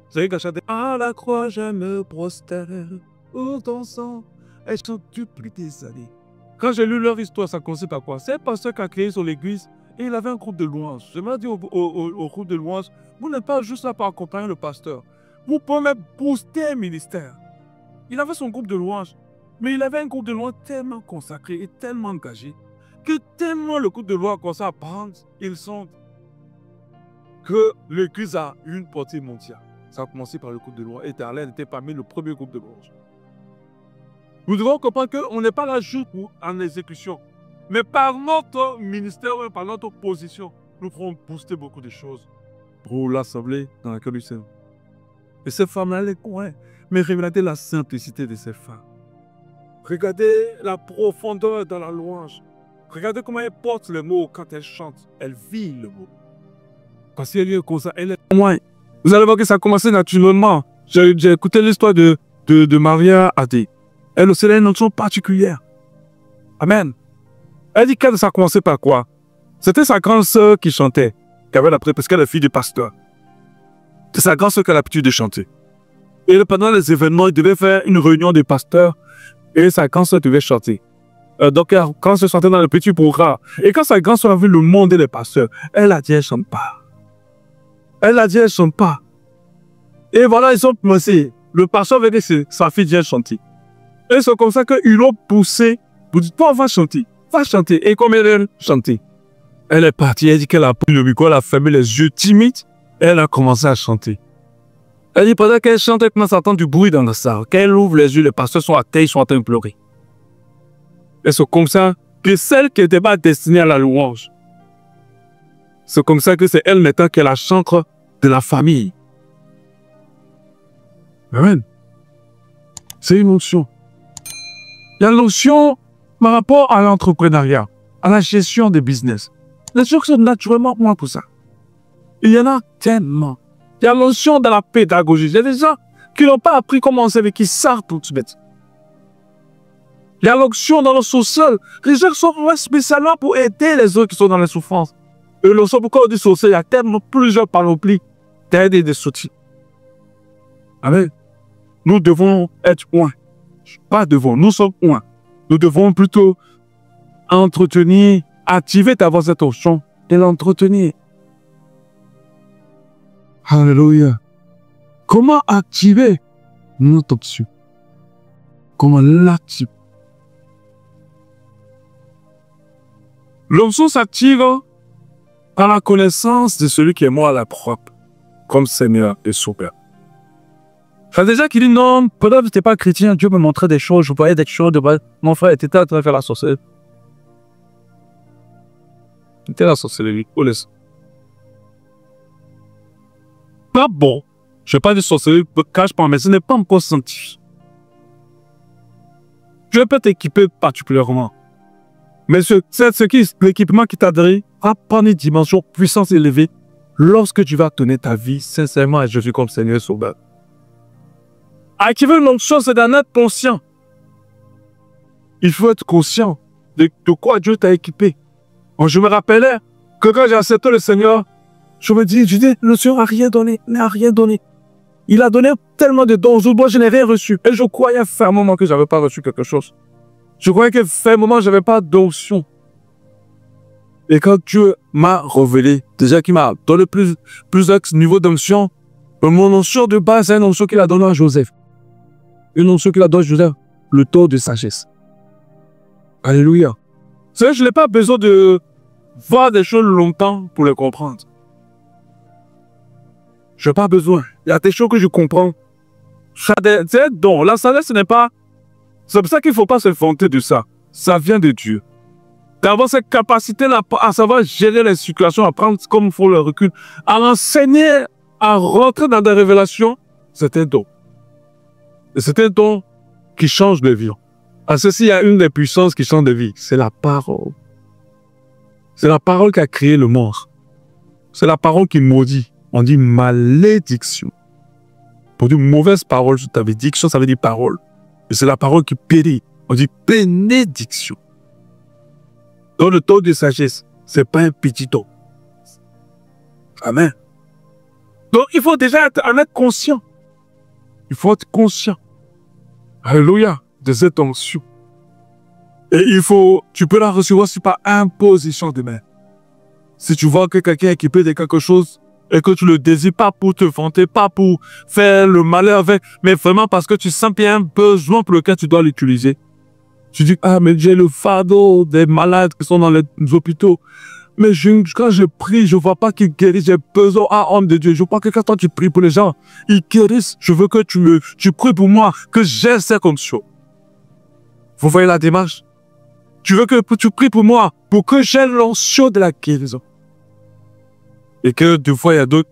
Vous savez qu'elle chante « À la croix, je me prosterne, où ton sang, elle chante depuis des années. » Quand j'ai lu leur histoire, ça consiste à quoi? C'est un pasteur qui a créé son église et il avait un groupe de louanges. Je m'ai dit au groupe de louanges, vous n'êtes pas juste là pour accompagner le pasteur. Vous pouvez même booster un ministère. Il avait son groupe de louanges, mais il avait un groupe de louanges tellement consacré et tellement engagé que tellement le groupe de louanges commence à prendre, ils sont que l'église a une portée mondiale. Ça a commencé par le groupe de louanges et Darlene était parmi le premier groupe de louanges. Nous devons comprendre qu'on n'est pas là juste en exécution, mais par notre ministère, par notre position, nous pourrons booster beaucoup de choses pour l'assemblée dans laquelle nous sommes. Et ces femmes-là, elles connaissent. Mais regardez la simplicité de ces femmes. Regardez la profondeur dans la louange. Regardez comment elles portent le mot quand elles chantent. Elles vivent le mot. Parce qu'elle est comme ça, elle est loin. Vous allez voir que ça a commencé naturellement. J'ai écouté l'histoire de Maria Adé. Elle aussi, elle a une notion particulière. Amen. Elle dit que ça a commencé par quoi? C'était sa grande sœur qui chantait. Qui avait parce qu'elle est fille du pasteur. C'est sa grande sœur qui a l'habitude de chanter. Et pendant les événements, il devait faire une réunion des pasteurs. Et sa grande sœur devait chanter. Donc, quand elle chantait dans le petit programme. Et quand sa grande sœur a vu le monde et les pasteurs, elle a dit, elle ne chante pas. Elle a dit, elle ne chante pas. Et voilà, ils ont commencé. Le pasteur avait dit, sa fille vient chanter. Et c'est comme ça qu'ils l'ont poussé. Vous dites, toi, va chanter. Va chanter. Et comme elle chantait, elle est partie. Elle dit qu'elle a pris le micro, elle a fermé les yeux timides. Et elle a commencé à chanter. Elle dit, pendant qu'elle chante, elle commence à entendre du bruit dans la salle. Quand elle ouvre les yeux, les pasteurs sont à terre, ils sont en train de pleurer. Et c'est comme ça que celle qui n'était pas destinée à la louange, c'est comme ça que c'est elle maintenant qui est la chantre de la famille. Amen. C'est une notion. Il y a une notion par rapport à l'entrepreneuriat, à la gestion des business. Les gens sont naturellement moins pour ça. Il y en a tellement. Il y a la notion de la pédagogie. Il y a des gens qui n'ont pas appris comment on sait, mais qui savent tout de suite. Il y a l'onction dans le sous-sol. Les gens sont spécialement pour aider les autres qui sont dans les souffrances. Et l'onction, pourquoi on dit sous-sol? Il y a tellement plusieurs panoplies d'aide et de soutien. Amen. Nous devons être un. Pas devons, nous sommes un. Nous devons plutôt entretenir, activer d'abord cette onction et l'entretenir. Alléluia. Comment activer notre onction? Comment l'activer? L'onction s'active par la connaissance de celui qui est mort à la propre, comme Seigneur et Sauveur. J'ai déjà qui dit non, pendant que tu n'étais pas chrétien, Dieu me montrait des choses, je voyais des choses, mon frère était en train de faire la sorcellerie. C'était la sorcellerie, oh laisse. Pas bon. Je ne vais pas dire sorcellerie, cache pas, mais ce n'est pas encore scientifique. Je peux t'équiper particulièrement. Mais l'équipement qui t'adresse va prendre une dimension puissance élevée lorsque tu vas donner ta vie sincèrement à Jésus comme Seigneur et Sauveur. Activer une onction, c'est d'en être conscient. Il faut être conscient de quoi Dieu t'a équipé. Je me rappelais que quand j'ai accepté le Seigneur, je me dis, le Seigneur n'a rien donné, Il a donné tellement de dons, moi je n'ai rien reçu. Et je croyais fermement que je n'avais pas reçu quelque chose. Je croyais que fermement je n'avais pas d'onction. Et quand Dieu m'a révélé, déjà qu'il m'a donné plusieurs niveaux d'onction, mon onction de base, c'est une onction qu'il a donnée à Joseph. Une onction qu'il a donnée à Joseph, le taux de sagesse. Alléluia. Je n'ai pas besoin de voir des choses longtemps pour les comprendre. Je n'ai pas besoin. Il y a des choses que je comprends. C'est un don. La sagesse, ce n'est pas... C'est pour ça qu'il ne faut pas se vanter de ça. Ça vient de Dieu. D'avoir cette capacité-là à savoir gérer les situations, à prendre comme il faut le recul, à enseigner, à rentrer dans des révélations, c'est un don. Et c'est un don qui change de vie. À ceci, il y a une des puissances qui change de vie. C'est la parole. C'est la parole qui a créé le monde. C'est la parole qui maudit. On dit malédiction. Pour dire mauvaise parole, ça veut dire diction, ça veut dire parole. Et c'est la parole qui périt. On dit bénédiction. Donc le taux de sagesse, ce n'est pas un petit don. Amen. Donc il faut déjà en être conscient. Il faut être conscient. Alléluia. De cette onction. Et tu peux la recevoir aussi par imposition de main. Si tu vois que quelqu'un est équipé de quelque chose et que tu le désires pas pour te vanter, pas pour faire le malheur avec, mais vraiment parce que tu sens qu'il y a un besoin pour lequel tu dois l'utiliser. Tu dis, ah, mais j'ai le fardeau des malades qui sont dans les hôpitaux. Mais quand je prie, je ne vois pas qu'ils guérissent. J'ai besoin, homme de Dieu. Je vois que quand tu pries pour les gens, ils guérissent. Je veux que tu pries pour moi, que j'ai cette onction. Vous voyez la démarche? Tu veux que tu pries pour moi, pour que j'ai l'onction de la guérison. Et que des fois, il y a d'autres,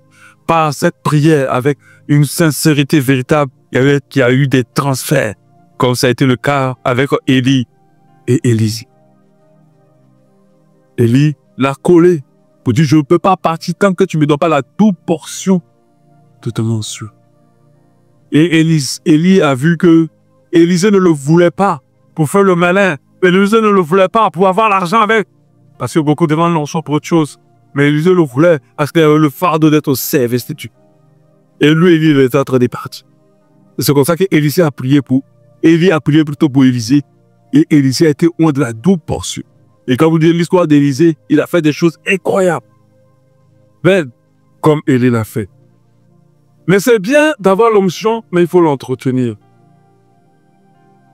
par cette prière, avec une sincérité véritable, il y a eu des transferts, comme ça a été le cas avec Élie et Élisée. Élie l'a collé pour dire, je ne peux pas partir tant que tu ne me donnes pas la double portion de ton onction. Et Élie a vu que Élisée ne le voulait pas pour faire le malin. Élisée ne le voulait pas pour avoir l'argent avec. Parce que beaucoup demandent l'onction pour autre chose. Mais Élisée le voulait parce qu'il avait le fardeau d'être au service de Dieu. Et lui, Élie, il était en train de partir. C'est comme ça qu'Élisée a prié pour... Élie a prié plutôt pour Élisée. Et Élisée a été loin de la double portion. Et quand vous dites l'histoire d'Élisée, il a fait des choses incroyables. Ben, comme Élie l'a fait. Mais c'est bien d'avoir l'onction, mais il faut l'entretenir.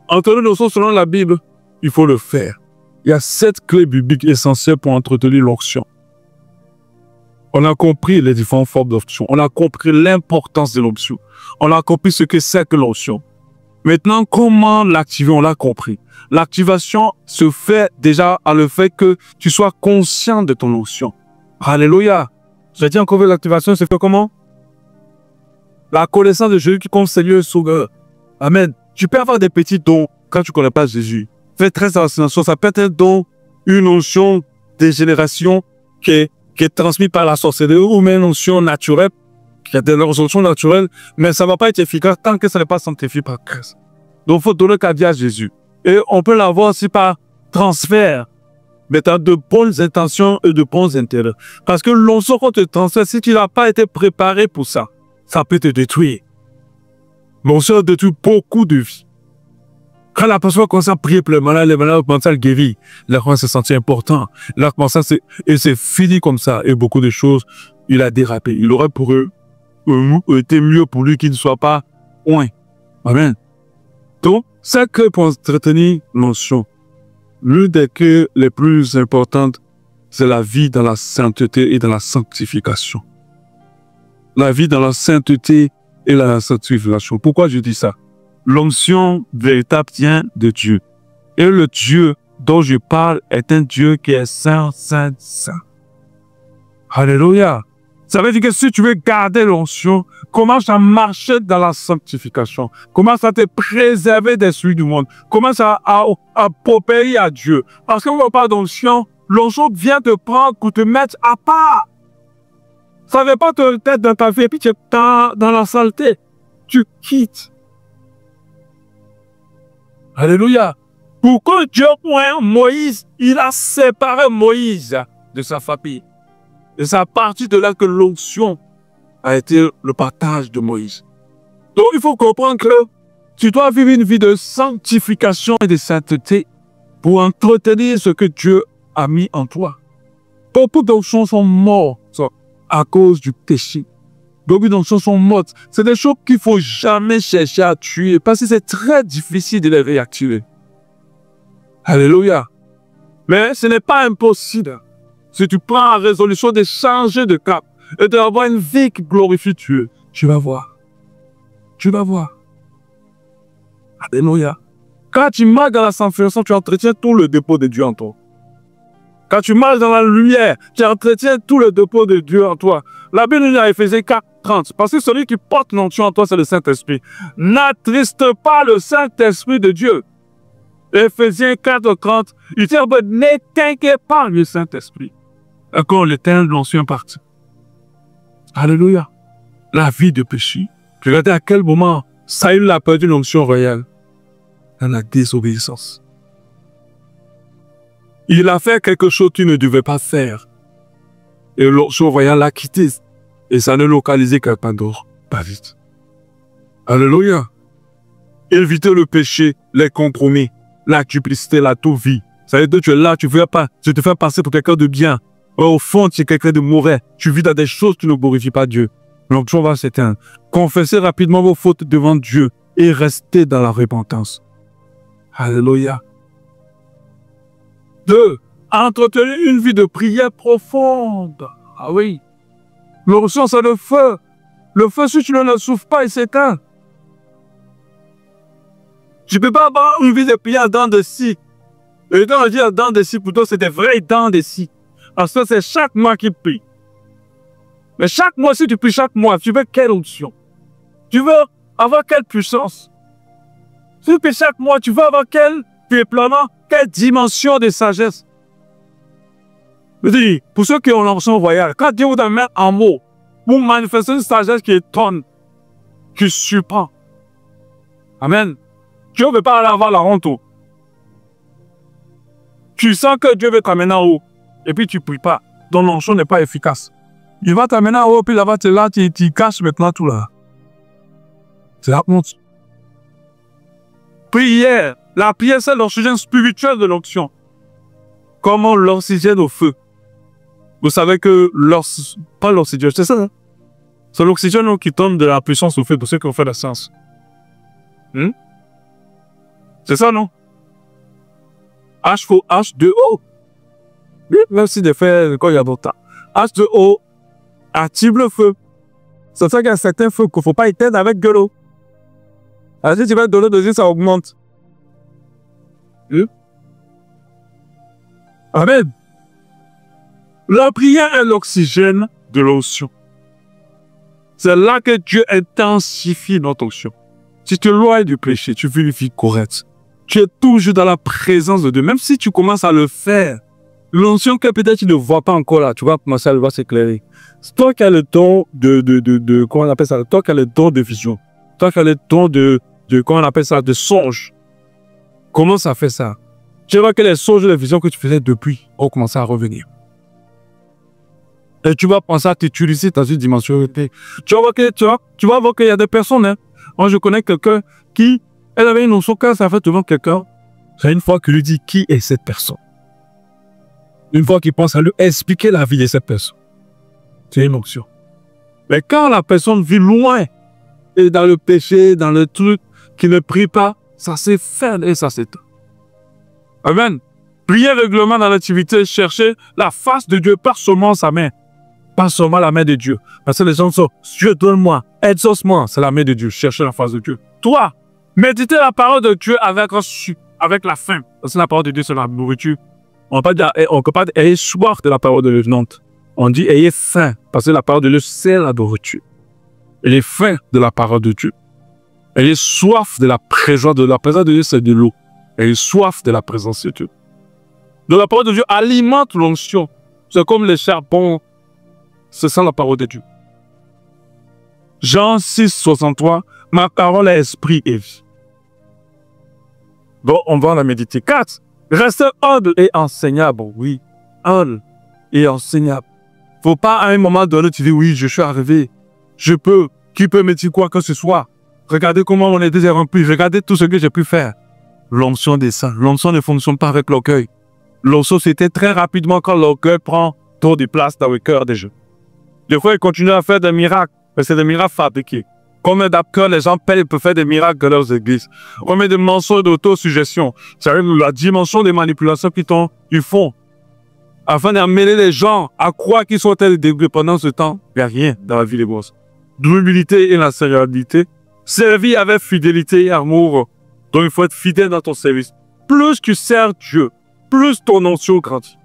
Entretenir l'onction selon la Bible, il faut le faire. Il y a 7 clés bibliques essentielles pour entretenir l'onction. On a compris les différentes formes d'onction. On a compris l'importance de l'onction. On a compris ce que c'est que l'onction. Maintenant, comment l'activer? On l'a compris. L'activation se fait déjà à le fait que tu sois conscient de ton onction. Alléluia. J'ai dit encore que l'activation se fait comment? La connaissance de Jésus qui compte Seigneur et Sauveur. Amen. Tu peux avoir des petits dons quand tu ne connais pas Jésus. Fais très attention. Ça peut être un don, une onction des générations qui est transmise par la sorcellerie ou même une onction naturelle, qui a des onction naturelles, mais ça ne va pas être efficace tant que ça n'est pas sanctifié par Christ. Donc, il faut donner ta vie à Jésus. Et on peut l'avoir aussi par transfert. Mais tu as de bonnes intentions et de bons intérêts. Parce que l'onction qu'on te transfère, si tu n'as pas été préparé pour ça, ça peut te détruire. L'onction détruit beaucoup de vies. Quand la personne commence à prier pour les malades commencent à le guérir. Là, commence à se sentir important. Là, commence à et c'est fini comme ça. Et beaucoup de choses, il a dérapé. Il aurait pour eux été mieux pour lui qu'il ne soit pas loin. Amen. Donc, c'est que pour entretenir l'onction, l'une des clés les plus importantes, c'est la vie dans la sainteté et dans la sanctification. La vie dans la sainteté et la sanctification. Pourquoi je dis ça? L'onction véritable vient de Dieu. Et le Dieu dont je parle est un Dieu qui est saint, saint, saint. Alléluia. Ça veut dire que si tu veux garder l'onction, commence à marcher dans la sanctification. Commence à te préserver des souilles du monde. Commence à popérer à Dieu. Parce qu'on ne veut pas d'onction, l'onction vient te prendre pour te mettre à part. Ça ne veut pas te mettre dans ta vie et puis tu es dans la saleté. Tu quittes. Alléluia. Pourquoi Dieu prend Moïse, il a séparé Moïse de sa famille. Et c'est à partir de là que l'onction a été le partage de Moïse. Donc il faut comprendre que tu dois vivre une vie de sanctification et de sainteté pour entretenir ce que Dieu a mis en toi. Beaucoup d'onctions sont morts à cause du péché. Beaucoup d'onctions sont mortes. C'est des choses qu'il ne faut jamais chercher à tuer parce que c'est très difficile de les réactiver. Alléluia. Mais ce n'est pas impossible. Si tu prends la résolution de changer de cap et d'avoir une vie qui glorifie Dieu, tu vas voir. Tu vas voir. Alléluia. Quand tu marches dans la sanctification, tu entretiens tout le dépôt de Dieu en toi. Quand tu marches dans la lumière, tu entretiens tout le dépôt de Dieu en toi. La Bible nous dit à Éphésiens 4:30, parce que celui qui porte l'onction en toi, c'est le Saint-Esprit. N'attriste pas le Saint-Esprit de Dieu. Éphésiens 4:30, il dit, n'éteignez pas le Saint-Esprit. Quand l'éteint l'onction partie. Alléluia. La vie de péché. Regardez à quel moment Saül a perdu l'onction royale. Dans la désobéissance. Il a fait quelque chose qu'il ne devait pas faire. Et l'onction royale l'a quitté. Et ça ne localisait qu'à pas d'autre. Pas vite. Alléluia. Éviter le péché, les compromis, la duplicité, la tout-vie. Ça veut dire que tu es là, tu te fais passer pour quelqu'un de bien. Au fond, tu es quelqu'un de mauvais. Tu vis dans des choses qui ne glorifient pas Dieu. L'onction va s'éteindre. Confessez rapidement vos fautes devant Dieu et restez dans la repentance. Alléluia. 2. Entretenir une vie de prière profonde. Ah oui. L'onction, c'est le feu. Le feu, si tu ne le souffles pas, il s'éteint. Tu ne peux pas avoir une vie de prière dans de scie. Et quand on dit dans de scie, plutôt, c'est des vrais dents de scie. Parce que c'est chaque mois qu'il prie. Mais chaque mois, si tu pries chaque mois, tu veux quelle onction? Tu veux avoir quelle puissance? Si tu pries chaque mois, tu veux avoir quel déploiement, quelle dimension de sagesse? Je dis, pour ceux qui ont l'onction royale, quand Dieu vous met en mots, vous manifestez une sagesse qui étonne, qui surprend. Amen. Dieu ne veut pas aller avoir la honte. Tu sens que Dieu veut t'amener en haut, et puis tu ne pries pas. Ton l'onction n'est pas efficace. Il va t'amener en haut, puis là-bas, tu caches maintenant tout là. C'est la honte. Prière. La prière, c'est l'oxygène spirituel de l'onction. Comment l'oxygène au feu. Vous savez que pas l'oxygène, c'est ça. Hein? C'est l'oxygène qui donne de la puissance au feu pour ceux qui ont fait la science. C'est ça, non? H2O. Oui, même si des faits, quand il y a longtemps. H2O active le feu. C'est ça qu'il y a certains feux qu'il ne faut pas éteindre avec de l'eau. Alors, si tu vas donner de l'eau, ça augmente. Amen. La prière est l'oxygène de l'onction. C'est là que Dieu intensifie notre onction. Si tu es loin du péché, tu vis une vie correcte. Tu es toujours dans la présence de Dieu. Même si tu commences à le faire, l'onction que peut-être tu ne vois pas encore là, tu vas commencer à le voir s'éclairer. C'est toi qui as le don comment on appelle ça? Toi qui as le don de vision. Toi qui as le don comment on appelle ça? De songe. Comment ça fait ça? Tu vois que les songes et les visions que tu faisais depuis ont commencé à revenir. Et tu vas penser à t'utiliser dans une dimension. Tu vas voir qu'il y a des personnes. Hein. Moi, je connais quelqu'un qui, elle avait une notion quand ça fait devant quelqu'un. C'est une fois qu'il lui dit qui est cette personne. Une fois qu'il pense à lui expliquer la vie de cette personne. C'est une onction. Mais quand la personne vit loin, et dans le péché, dans le truc, qui ne prie pas, ça s'effondre et ça s'éteint. Amen. Prier régulièrement dans l'activité, chercher la face de Dieu, pas seulement sa main. Pas seulement la main de Dieu. Parce que les gens sont, Dieu donne-moi, exauce-moi. C'est la main de Dieu, chercher la face de Dieu. Toi, méditez la parole de Dieu avec la faim. Parce que la parole de Dieu, c'est la nourriture. On ne peut pas dire ayez soif de la parole de Dieu. On dit ayez faim. Parce que la parole de Dieu, c'est la nourriture. Ayez faim de la parole de Dieu. Ayez soif de la présence de Dieu. La présence de Dieu, c'est de l'eau. Ayez soif de la présence de Dieu. De la parole de Dieu alimente l'onction. C'est comme les charbons. C'est ça la parole de Dieu. Jean 6, 63. Ma parole est esprit et vie. Bon, on va la méditer. 4. Restez humble et enseignable. Oui, humble et enseignable. Faut pas à un moment donné, tu dis oui, je suis arrivé. Je peux. Qui peut me dire quoi que ce soit? Regardez comment on est déjà rempli. Regardez tout ce que j'ai pu faire. L'onction des saints. L'onction ne fonctionne pas avec l'orgueil. L'onction, c'était très rapidement quand l'orgueil prend trop de place dans le cœur des gens. Des fois, ils continuent à faire des miracles, mais c'est des miracles fabriqués. Combien d'après les gens payent pour faire des miracles dans leurs églises? Combien de mensonges d'autosuggestion? C'est la dimension des manipulations qu'ils font afin d'amener les gens à croire qu'ils sont tels dégoûtés pendant ce temps. Il n'y a rien dans la vie des boss. L'humilité et la sérénité. Servir avec fidélité et amour. Donc, il faut être fidèle dans ton service. Plus tu sers Dieu, plus ton onction grandit.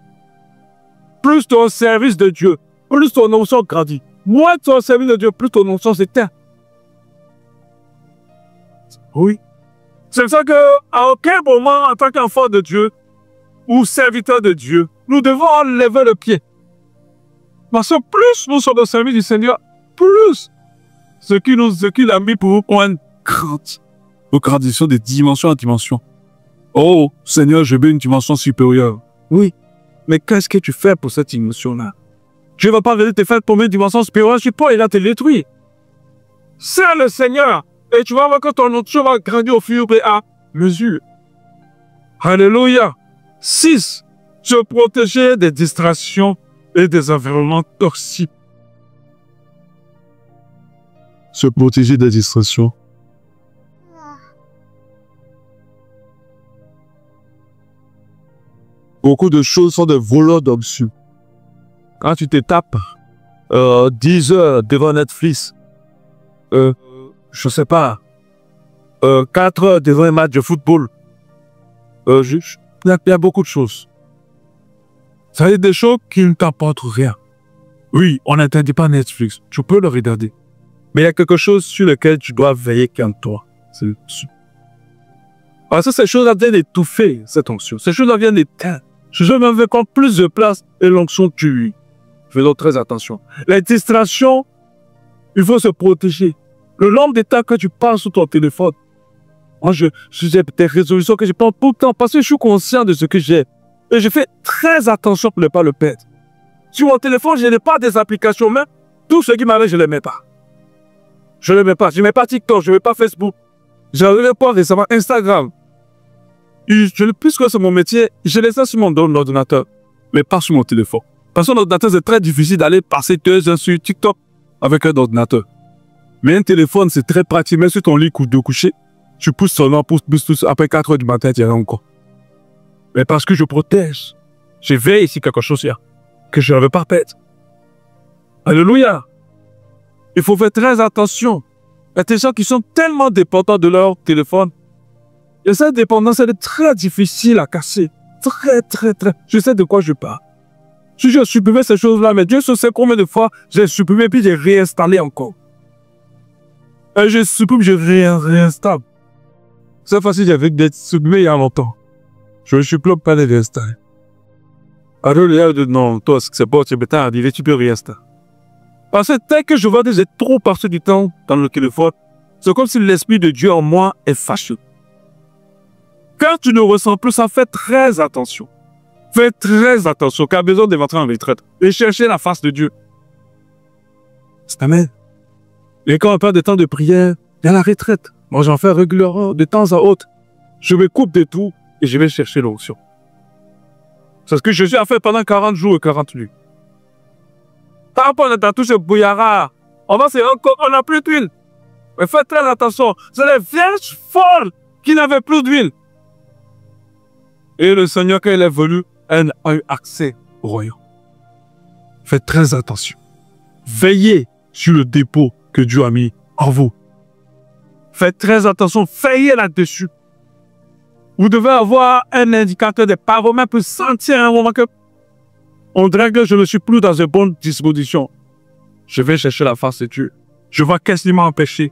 Plus ton service de Dieu, plus ton onction grandit. Moins ton service de Dieu, plus ton onction s'éteint. Oui. C'est ça qu'à aucun moment, en tant qu'enfant de Dieu ou serviteur de Dieu, nous devons enlever le pied. Parce que plus nous sommes au service du Seigneur, plus ce qu'il a mis pour une grandissons de dimension en dimension. Oh, Seigneur, je veux une dimension supérieure. Oui. Mais qu'est-ce que tu fais pour cette dimension-là? Je ne vais pas venir te faire pour une dimension supérieure, je peux, il va te détruire. C'est le Seigneur. Et tu vas voir que ton onction va grandir au fur et à mesure. Alléluia. 6. Se protéger des distractions et des environnements toxiques. Se protéger des distractions. Beaucoup de choses sont des voleurs d'onction. Quand tu te tapes 10 heures devant Netflix, je sais pas, 4 heures devant un match de football, il y a beaucoup de choses. Ça veut dire des choses qui ne t'apportent rien. Oui, on n'interdit pas Netflix, tu peux le regarder. Mais il y a quelque chose sur lequel tu dois veiller qu'en toi. Parce que ces choses-là viennent d'étouffer cette onction. Ces choses-là viennent d'éteindre. Ces choses-là veulent prendre plus de place et l'onction tue. Faisons très attention. Les distractions, il faut se protéger. Le nombre de temps que tu passes sur ton téléphone, moi, j'ai des résolutions que je prends tout le temps parce que je suis conscient de ce que j'ai. Et je fais très attention pour ne pas le perdre. Sur mon téléphone, je n'ai pas des applications, mais tout ce qui m'arrive, je ne les mets pas. Je ne les mets pas. Je ne mets pas TikTok, je ne mets pas Facebook. Je ne mets pas récemment Instagram. Puisque c'est mon métier, je laisse ça sur mon ordinateur, mais pas sur mon téléphone. Parce que l'ordinateur, c'est très difficile d'aller passer 2 heures sur TikTok avec un ordinateur. Mais un téléphone, c'est très pratique. Même sur ton lit de coucher, tu pousses seulement, pousse, après 4 heures du matin, tu y encore. Mais parce que je protège, je veille ici quelque chose là, que je ne veux pas perdre. Alléluia. Il faut faire très attention. Il y a des gens qui sont tellement dépendants de leur téléphone. Et cette dépendance, elle est très difficile à casser. Très. Je sais de quoi je parle. Si j'ai supprimé ces choses-là, mais Dieu sait combien de fois j'ai supprimé puis j'ai réinstallé encore. Et je supprime, je réinstalle. Cette fois-ci, j'avais supprimé il y a longtemps. Je ne supprime pas les réinstaller. Alors, il y a non, toi, c'est bon, tu es arrivé, tu peux réinstaller. Parce que dès que je vois que j'ai trop passé du temps dans le téléphone, c'est comme si l'Esprit de Dieu en moi est fâcheux. Quand tu ne ressens plus ça, fais très attention. Fais très attention, car besoin de rentrer en retraite et chercher la face de Dieu. Amen. Et quand on parle de temps de prière, il y a la retraite. Moi, j'en fais régulièrement, de temps à autre. Je me coupe de tout et je vais chercher l'onction. C'est ce que Jésus a fait pendant 40 jours et 40 nuits. Par rapport à dans tout ce bouillard, on va se rendre compte qu'on n'a plus d'huile. Mais faites très attention. C'est les vierges folles qui n'avaient plus d'huile. Et le Seigneur, quand il est venu, elle a eu accès au royaume. Faites très attention. Veillez sur le dépôt que Dieu a mis en vous. Faites très attention. Veillez là-dessus. Vous devez avoir un indicateur de paromètre pour sentir un moment que on dirait que je ne suis plus dans une bonne disposition. Je vais chercher la face de Dieu. Je vois qu'est-ce qui m'a empêché.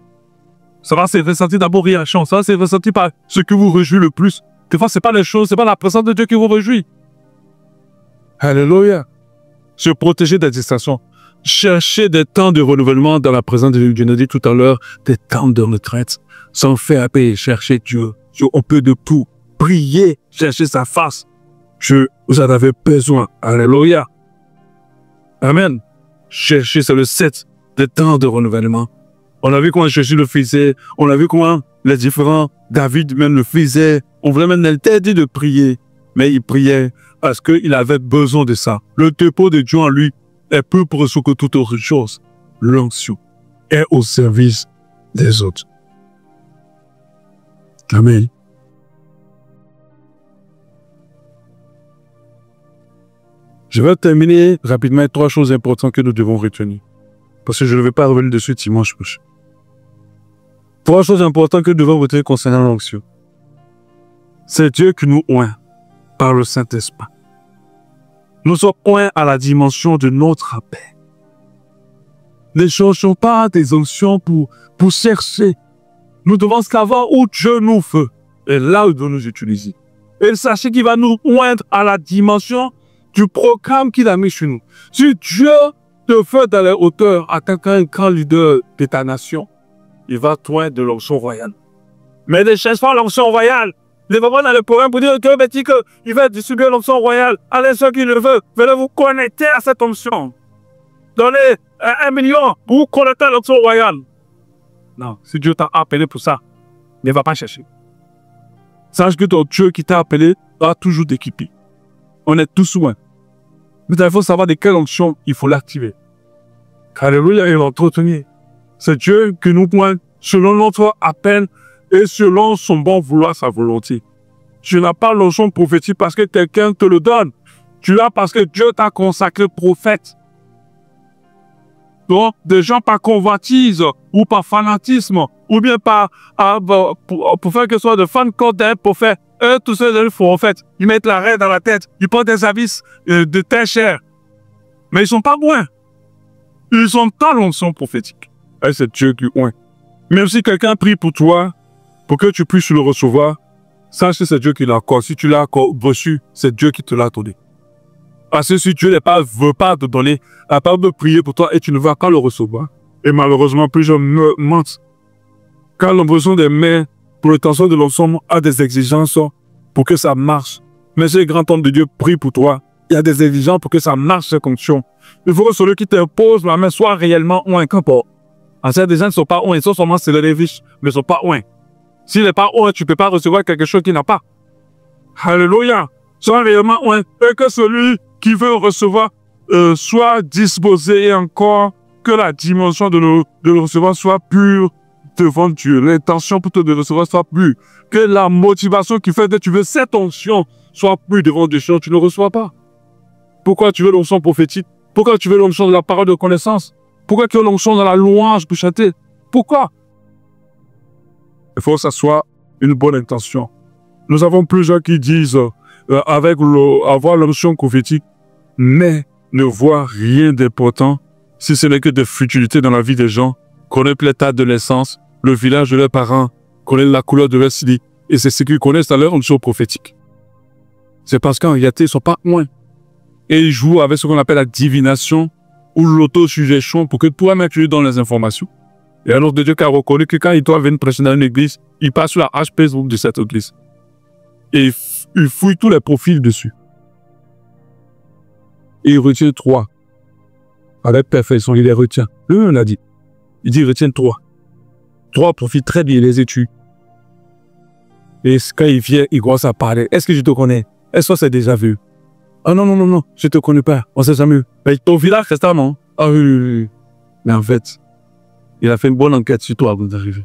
Ça va se ressentir d'abord réaction. Ça va se ressentir par ce qui vous réjouit le plus. Des fois, ce n'est pas les choses, ce n'est pas la présence de Dieu qui vous réjouit. Alléluia. Se protéger des distractions. Chercher des temps de renouvellement dans la présence de Dieu. Je l'ai dit tout à l'heure, des temps de retraite. Sans faire paix, chercher Dieu. On peut de tout. Prier, chercher sa face. Vous en avez besoin. Alléluia. Amen. Chercher, c'est le 7 des temps de renouvellement. On a vu comment Jésus le faisait. On a vu comment les différents David même le faisait. On voulait même l'interdire de prier. Mais il priait parce qu'il avait besoin de ça. Le dépôt de Dieu en lui est plus précieux que toute autre chose. L'onction est au service des autres. Amen. Je vais terminer rapidement avec 3 choses importantes que nous devons retenir. Parce que je ne vais pas revenir dessus dimanche prochain. 3 choses importantes que nous devons retenir concernant l'onction. C'est Dieu qui nous oint par le Saint-Esprit. Nous sommes oints à la dimension de notre appel. Ne cherchons pas des onctions pour chercher. Nous devons savoir où Dieu nous veut et là où il doit nous utiliser. Et sachez qu'il va nous oindre à la dimension du programme qu'il a mis chez nous. Si Dieu te fait dans les hauteurs à quelqu'un, un grand leader de ta nation, il va t'oindre de l'onction royale. Mais ne cherche pas l'onction royale. Ne va pas dans le programme pour dire que Dieu dit qu'il va distribuer l'onction royale. Allez, ceux qui le veulent, venez vous connecter à cette onction. Donnez 1 million pour vous connecter à l'onction royale. Non, si Dieu t'a appelé pour ça, ne va pas chercher. Sache que ton Dieu qui t'a appelé va toujours t'équiper. On est tous loin. Mais il faut savoir de quelle onction il faut l'activer. Alléluia, et l'entretenir. C'est Dieu qui nous pointe selon notre appel et selon son bon vouloir, sa volonté. Tu n'as pas l'onction prophétique parce que quelqu'un te le donne. Tu l'as parce que Dieu t'a consacré prophète. Donc, des gens par convoitise ou par fanatisme ou bien pour faire que ce soit de fan contre pour faire tout ce qu'ils font en fait. Ils mettent la raie dans la tête, ils portent des habits de terre chère. Mais ils ne sont pas bons. Ils ont pas l'onction prophétique. Et c'est Dieu qui oint. Même si quelqu'un prie pour toi, pour que tu puisses le recevoir, sache que c'est Dieu qui l'a encore. Si tu l'as encore reçu, c'est Dieu qui te l'a donné. Parce que si Dieu ne veut pas te donner, à part de prier pour toi et tu ne vas pas le recevoir. Et malheureusement, plusieurs me mentent. Quand l'on a besoin des mains pour l'obtention de l'onction a des exigences pour que ça marche. Mais si le grand homme de Dieu prie pour toi, il y a des exigences pour que ça marche cette onction. Il faut que celui qui t'impose la main soit réellement oint. En fait, des gens ne sont pas oints, ils sont seulement les riches, mais ils ne sont pas oints. S'il n'est pas oint, tu ne peux pas recevoir quelque chose qu'il n'a pas. Alléluia. Sois réellement oint. Et que celui qui veut recevoir soit disposé et encore que la dimension de le recevoir soit pure devant Dieu. L'intention pour te de recevoir soit pure. Que la motivation qui fait que tu veux cette onction soit pure devant Dieu. Sinon, tu ne le reçois pas. Pourquoi tu veux l'onction prophétique? Pourquoi tu veux l'onction de la parole de connaissance? Pourquoi tu veux l'onction de la louange pour chanter? Pourquoi? Il faut que ça soit une bonne intention. Nous avons plusieurs qui disent avoir l'onction prophétique, mais ne voir rien d'important si ce n'est que des futilités dans la vie des gens, connaître l'état de l'essence, le village de leurs parents, connaître la couleur de leur style, et c'est ce qu'ils connaissent dans leur onction prophétique. C'est parce qu'en réalité, ils ne sont pas loin. Et ils jouent avec ce qu'on appelle la divination ou l'autosuggestion pour que toi-même tu lui donnes les informations. Et un autre de Dieu qui a reconnu que quand il doit venir prêcher dans une église, il passe sur la HP de cette église. Et il fouille tous les profils dessus. Et il retient 3. Avec perfection, il les retient. Lui-même l'a dit. Il dit, retient 3. 3 profils très bien, il les tue. Et quand il vient, il commence à parler. Est-ce que je te connais? Est-ce que c'est déjà vu? Ah non, non, non, non, je te connais pas. On s'est jamais vu. Mais ton village récemment. Ah oui, oui, oui. Mais en fait, il a fait une bonne enquête sur toi avant d'arriver.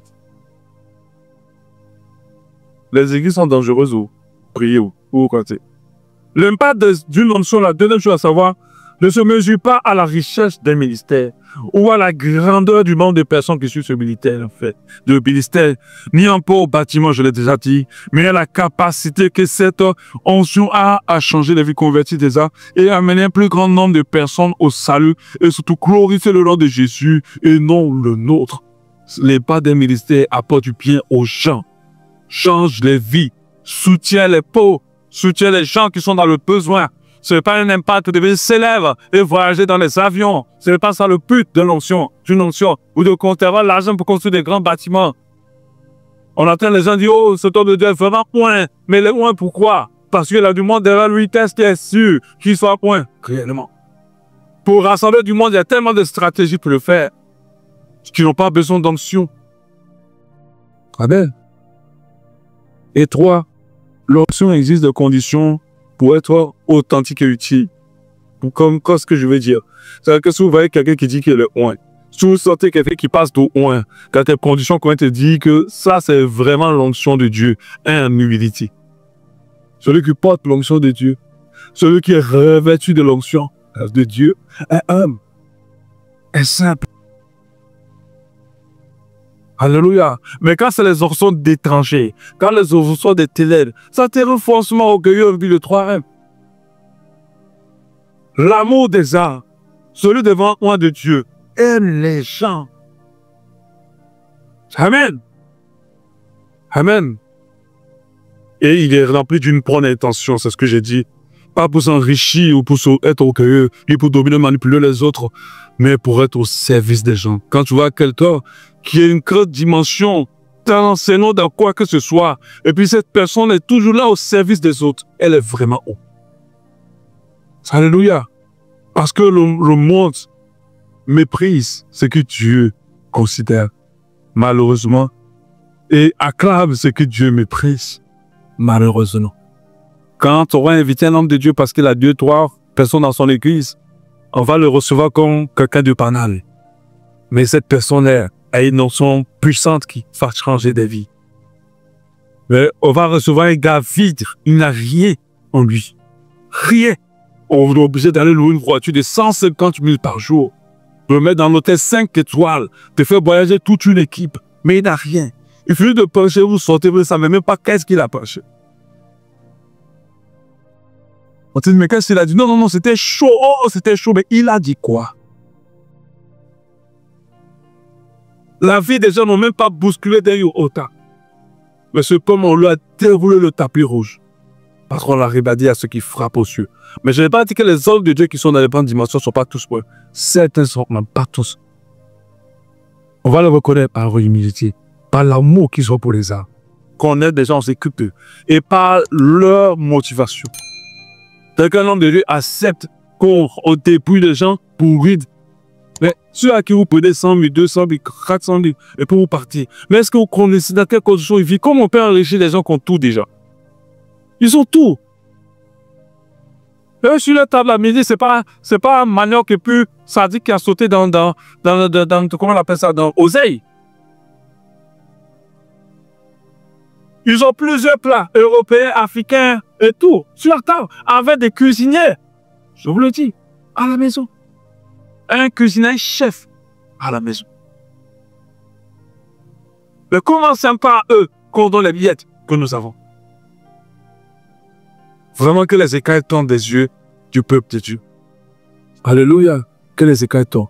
Les églises sont dangereuses ou prier ou compter. L'impact d'une onction, la deuxième chose à savoir, ne se mesure pas à la richesse d'un ministère ou à la grandeur du nombre de personnes qui suivent ce ministère, en fait. De ministère, ni un peu au bâtiment, je l'ai déjà dit, mais à la capacité que cette onction a à changer les vies converties des âmes et à amener un plus grand nombre de personnes au salut et surtout glorifier le nom de Jésus et non le nôtre. L'impact d'un ministère apporte du bien aux gens, change les vies, soutient les pauvres, soutient les gens qui sont dans le besoin. Ce n'est pas un impact de devenir célèbre et voyager dans les avions. Ce n'est pas ça le but de l'onction, d'une onction, ou de conserver l'argent pour construire des grands bâtiments. On entend les gens dire, oh, cet homme de Dieu est vraiment point. Mais le point, pourquoi? Parce qu'il a du monde derrière lui, qu'est-ce qui est sûr qu'il soit point, réellement. Pour rassembler du monde, il y a tellement de stratégies pour le faire, qui n'ont pas besoin d'onction. Amen. Et 3, l'onction existe de conditions pour être authentique et utile. Comme ce que je veux dire. C'est-à-dire que si vous voyez quelqu'un qui dit qu'il est oint, si vous sortez quelqu'un qui passe d'au oint, quand tes conditions qu'on te dit que ça c'est vraiment l'onction de Dieu, en humilité. Celui qui porte l'onction de Dieu, celui qui est revêtu de l'onction de Dieu, est humble, est simple. Alléluia. Mais quand c'est les onctions d'étrangers, quand les onctions des ténèbres, ça te rend forcément orgueilleux au but de toi-même. L'amour des âmes, celui devant moi de Dieu, aime les gens. Amen. Amen. Et il est rempli d'une bonne intention, c'est ce que j'ai dit. Pas pour s'enrichir ou pour être orgueilleux, ni pour dominer, manipuler les autres, mais pour être au service des gens. Quand tu vois quelqu'un qui a une grande dimension, t'enseignant dans quoi que ce soit, et puis cette personne est toujours là au service des autres, elle est vraiment haut. Alléluia. Parce que le monde méprise ce que Dieu considère, malheureusement, et acclame ce que Dieu méprise, malheureusement. Quand on va inviter un homme de Dieu parce qu'il a 2, 3 personnes dans son église, on va le recevoir comme quelqu'un de banal. Mais cette personne-là a une notion puissante qui va changer des vies. Mais on va recevoir un gars vide, il n'a rien en lui. Rien. On est obligé d'aller louer une voiture de 150 000 par jour, de mettre dans l'hôtel 5 étoiles, de faire voyager toute une équipe. Mais il n'a rien. Il finit de pencher, vous sortez, vous ne savez même pas qu'est-ce qu'il a penché. On te dit, mais qu'est-ce qu'il a dit? Non, non, non, c'était chaud. Oh, c'était chaud. Mais il a dit quoi? La vie des gens n'ont même pas bousculé d'un iota. Mais ce pomme, on lui a déroulé le tapis rouge. Parce qu'on l'a rébadé à ceux qui frappent aux cieux. Mais je n'ai pas dit que les hommes de Dieu qui sont dans les grandes dimensions ne sont pas tous pour eux. Certains sont, mais pas tous. On va le reconnaître par leur humilité, par l'amour qu'ils ont pour les âmes. Qu'on aide des gens, on s'occupe d'eux. Et par leur motivation. Dès qu'un homme de Dieu accepte qu'on dépouille les gens pour rire. Mais ceux à qui vous prenez 100 000, 200 000, 400 000 et pour vous partir. Mais est-ce que vous connaissez dans quelles conditions ils vivent? Comment on peut enrichir les gens qui ont tout déjà? Ils ont tout. Eux, sur la table à midi, c'est pas un manioc et puis sadique qui a sauté dans comment on appelle ça, dans oseille. Ils ont plusieurs plats, européens, africains et tout, sur la table, avec des cuisiniers. Je vous le dis, à la maison. Un cuisinier chef à la maison. Mais comment c'est pas eux qu'on donne les billettes que nous avons? Vraiment que les écailles tombent des yeux du peuple de Dieu. Alléluia, que les écailles tombent.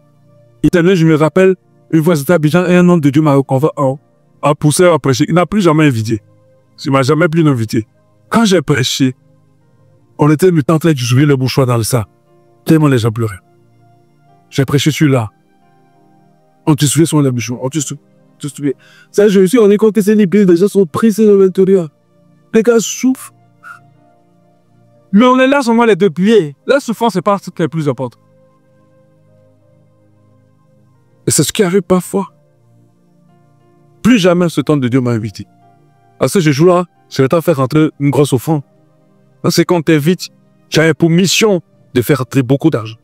Je me rappelle, une fois j'étais à Abidjan et un homme de Dieu m'a reconvaincu à pousser à prêcher. Il n'a plus jamais invité. Il ne m'a jamais plus invité. Quand j'ai prêché, on était en train de jouer le mouchoir dans le sac. Tellement les gens pleuraient. J'ai prêché celui-là. On te souvient sur les bouchons. On te souvient. Ça, je suis en école que c'est les pays, les gens sont pris à l'intérieur. Les gars souffrent. Mais on est là seulement les deux pieds. La souffrance, c'est pas ce qui est le plus important. Et c'est ce qui arrive parfois. Plus jamais ce temps de Dieu m'a invité. À ce jour-là, je vais t'en faire rentrer une grosse offrande. C'est quand t'invites, j'avais pour mission de faire rentrer beaucoup d'argent.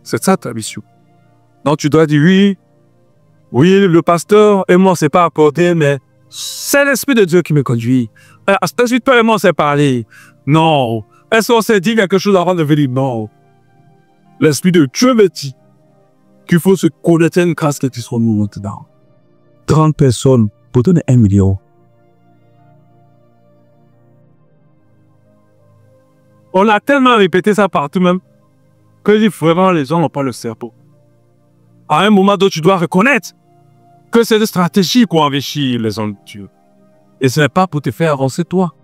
C'est ça ta mission. Donc tu dois dire oui. Oui, le pasteur et moi, c'est pas apporté, mais c'est l'Esprit de Dieu qui me conduit. Ensuite, toi et moi, on s'est parlé. Non. Est-ce qu'on s'est dit quelque chose avant de venir? Non. L'Esprit de Dieu me dit qu'il faut se connaître une grâce qui soit nous maintenant. 30 personnes pour donner 1 million. On a tellement répété ça partout même que vraiment les gens n'ont pas le cerveau. À un moment donné, tu dois reconnaître que c'est une stratégie pour enrichir les hommes de Dieu. Et ce n'est pas pour te faire avancer toi.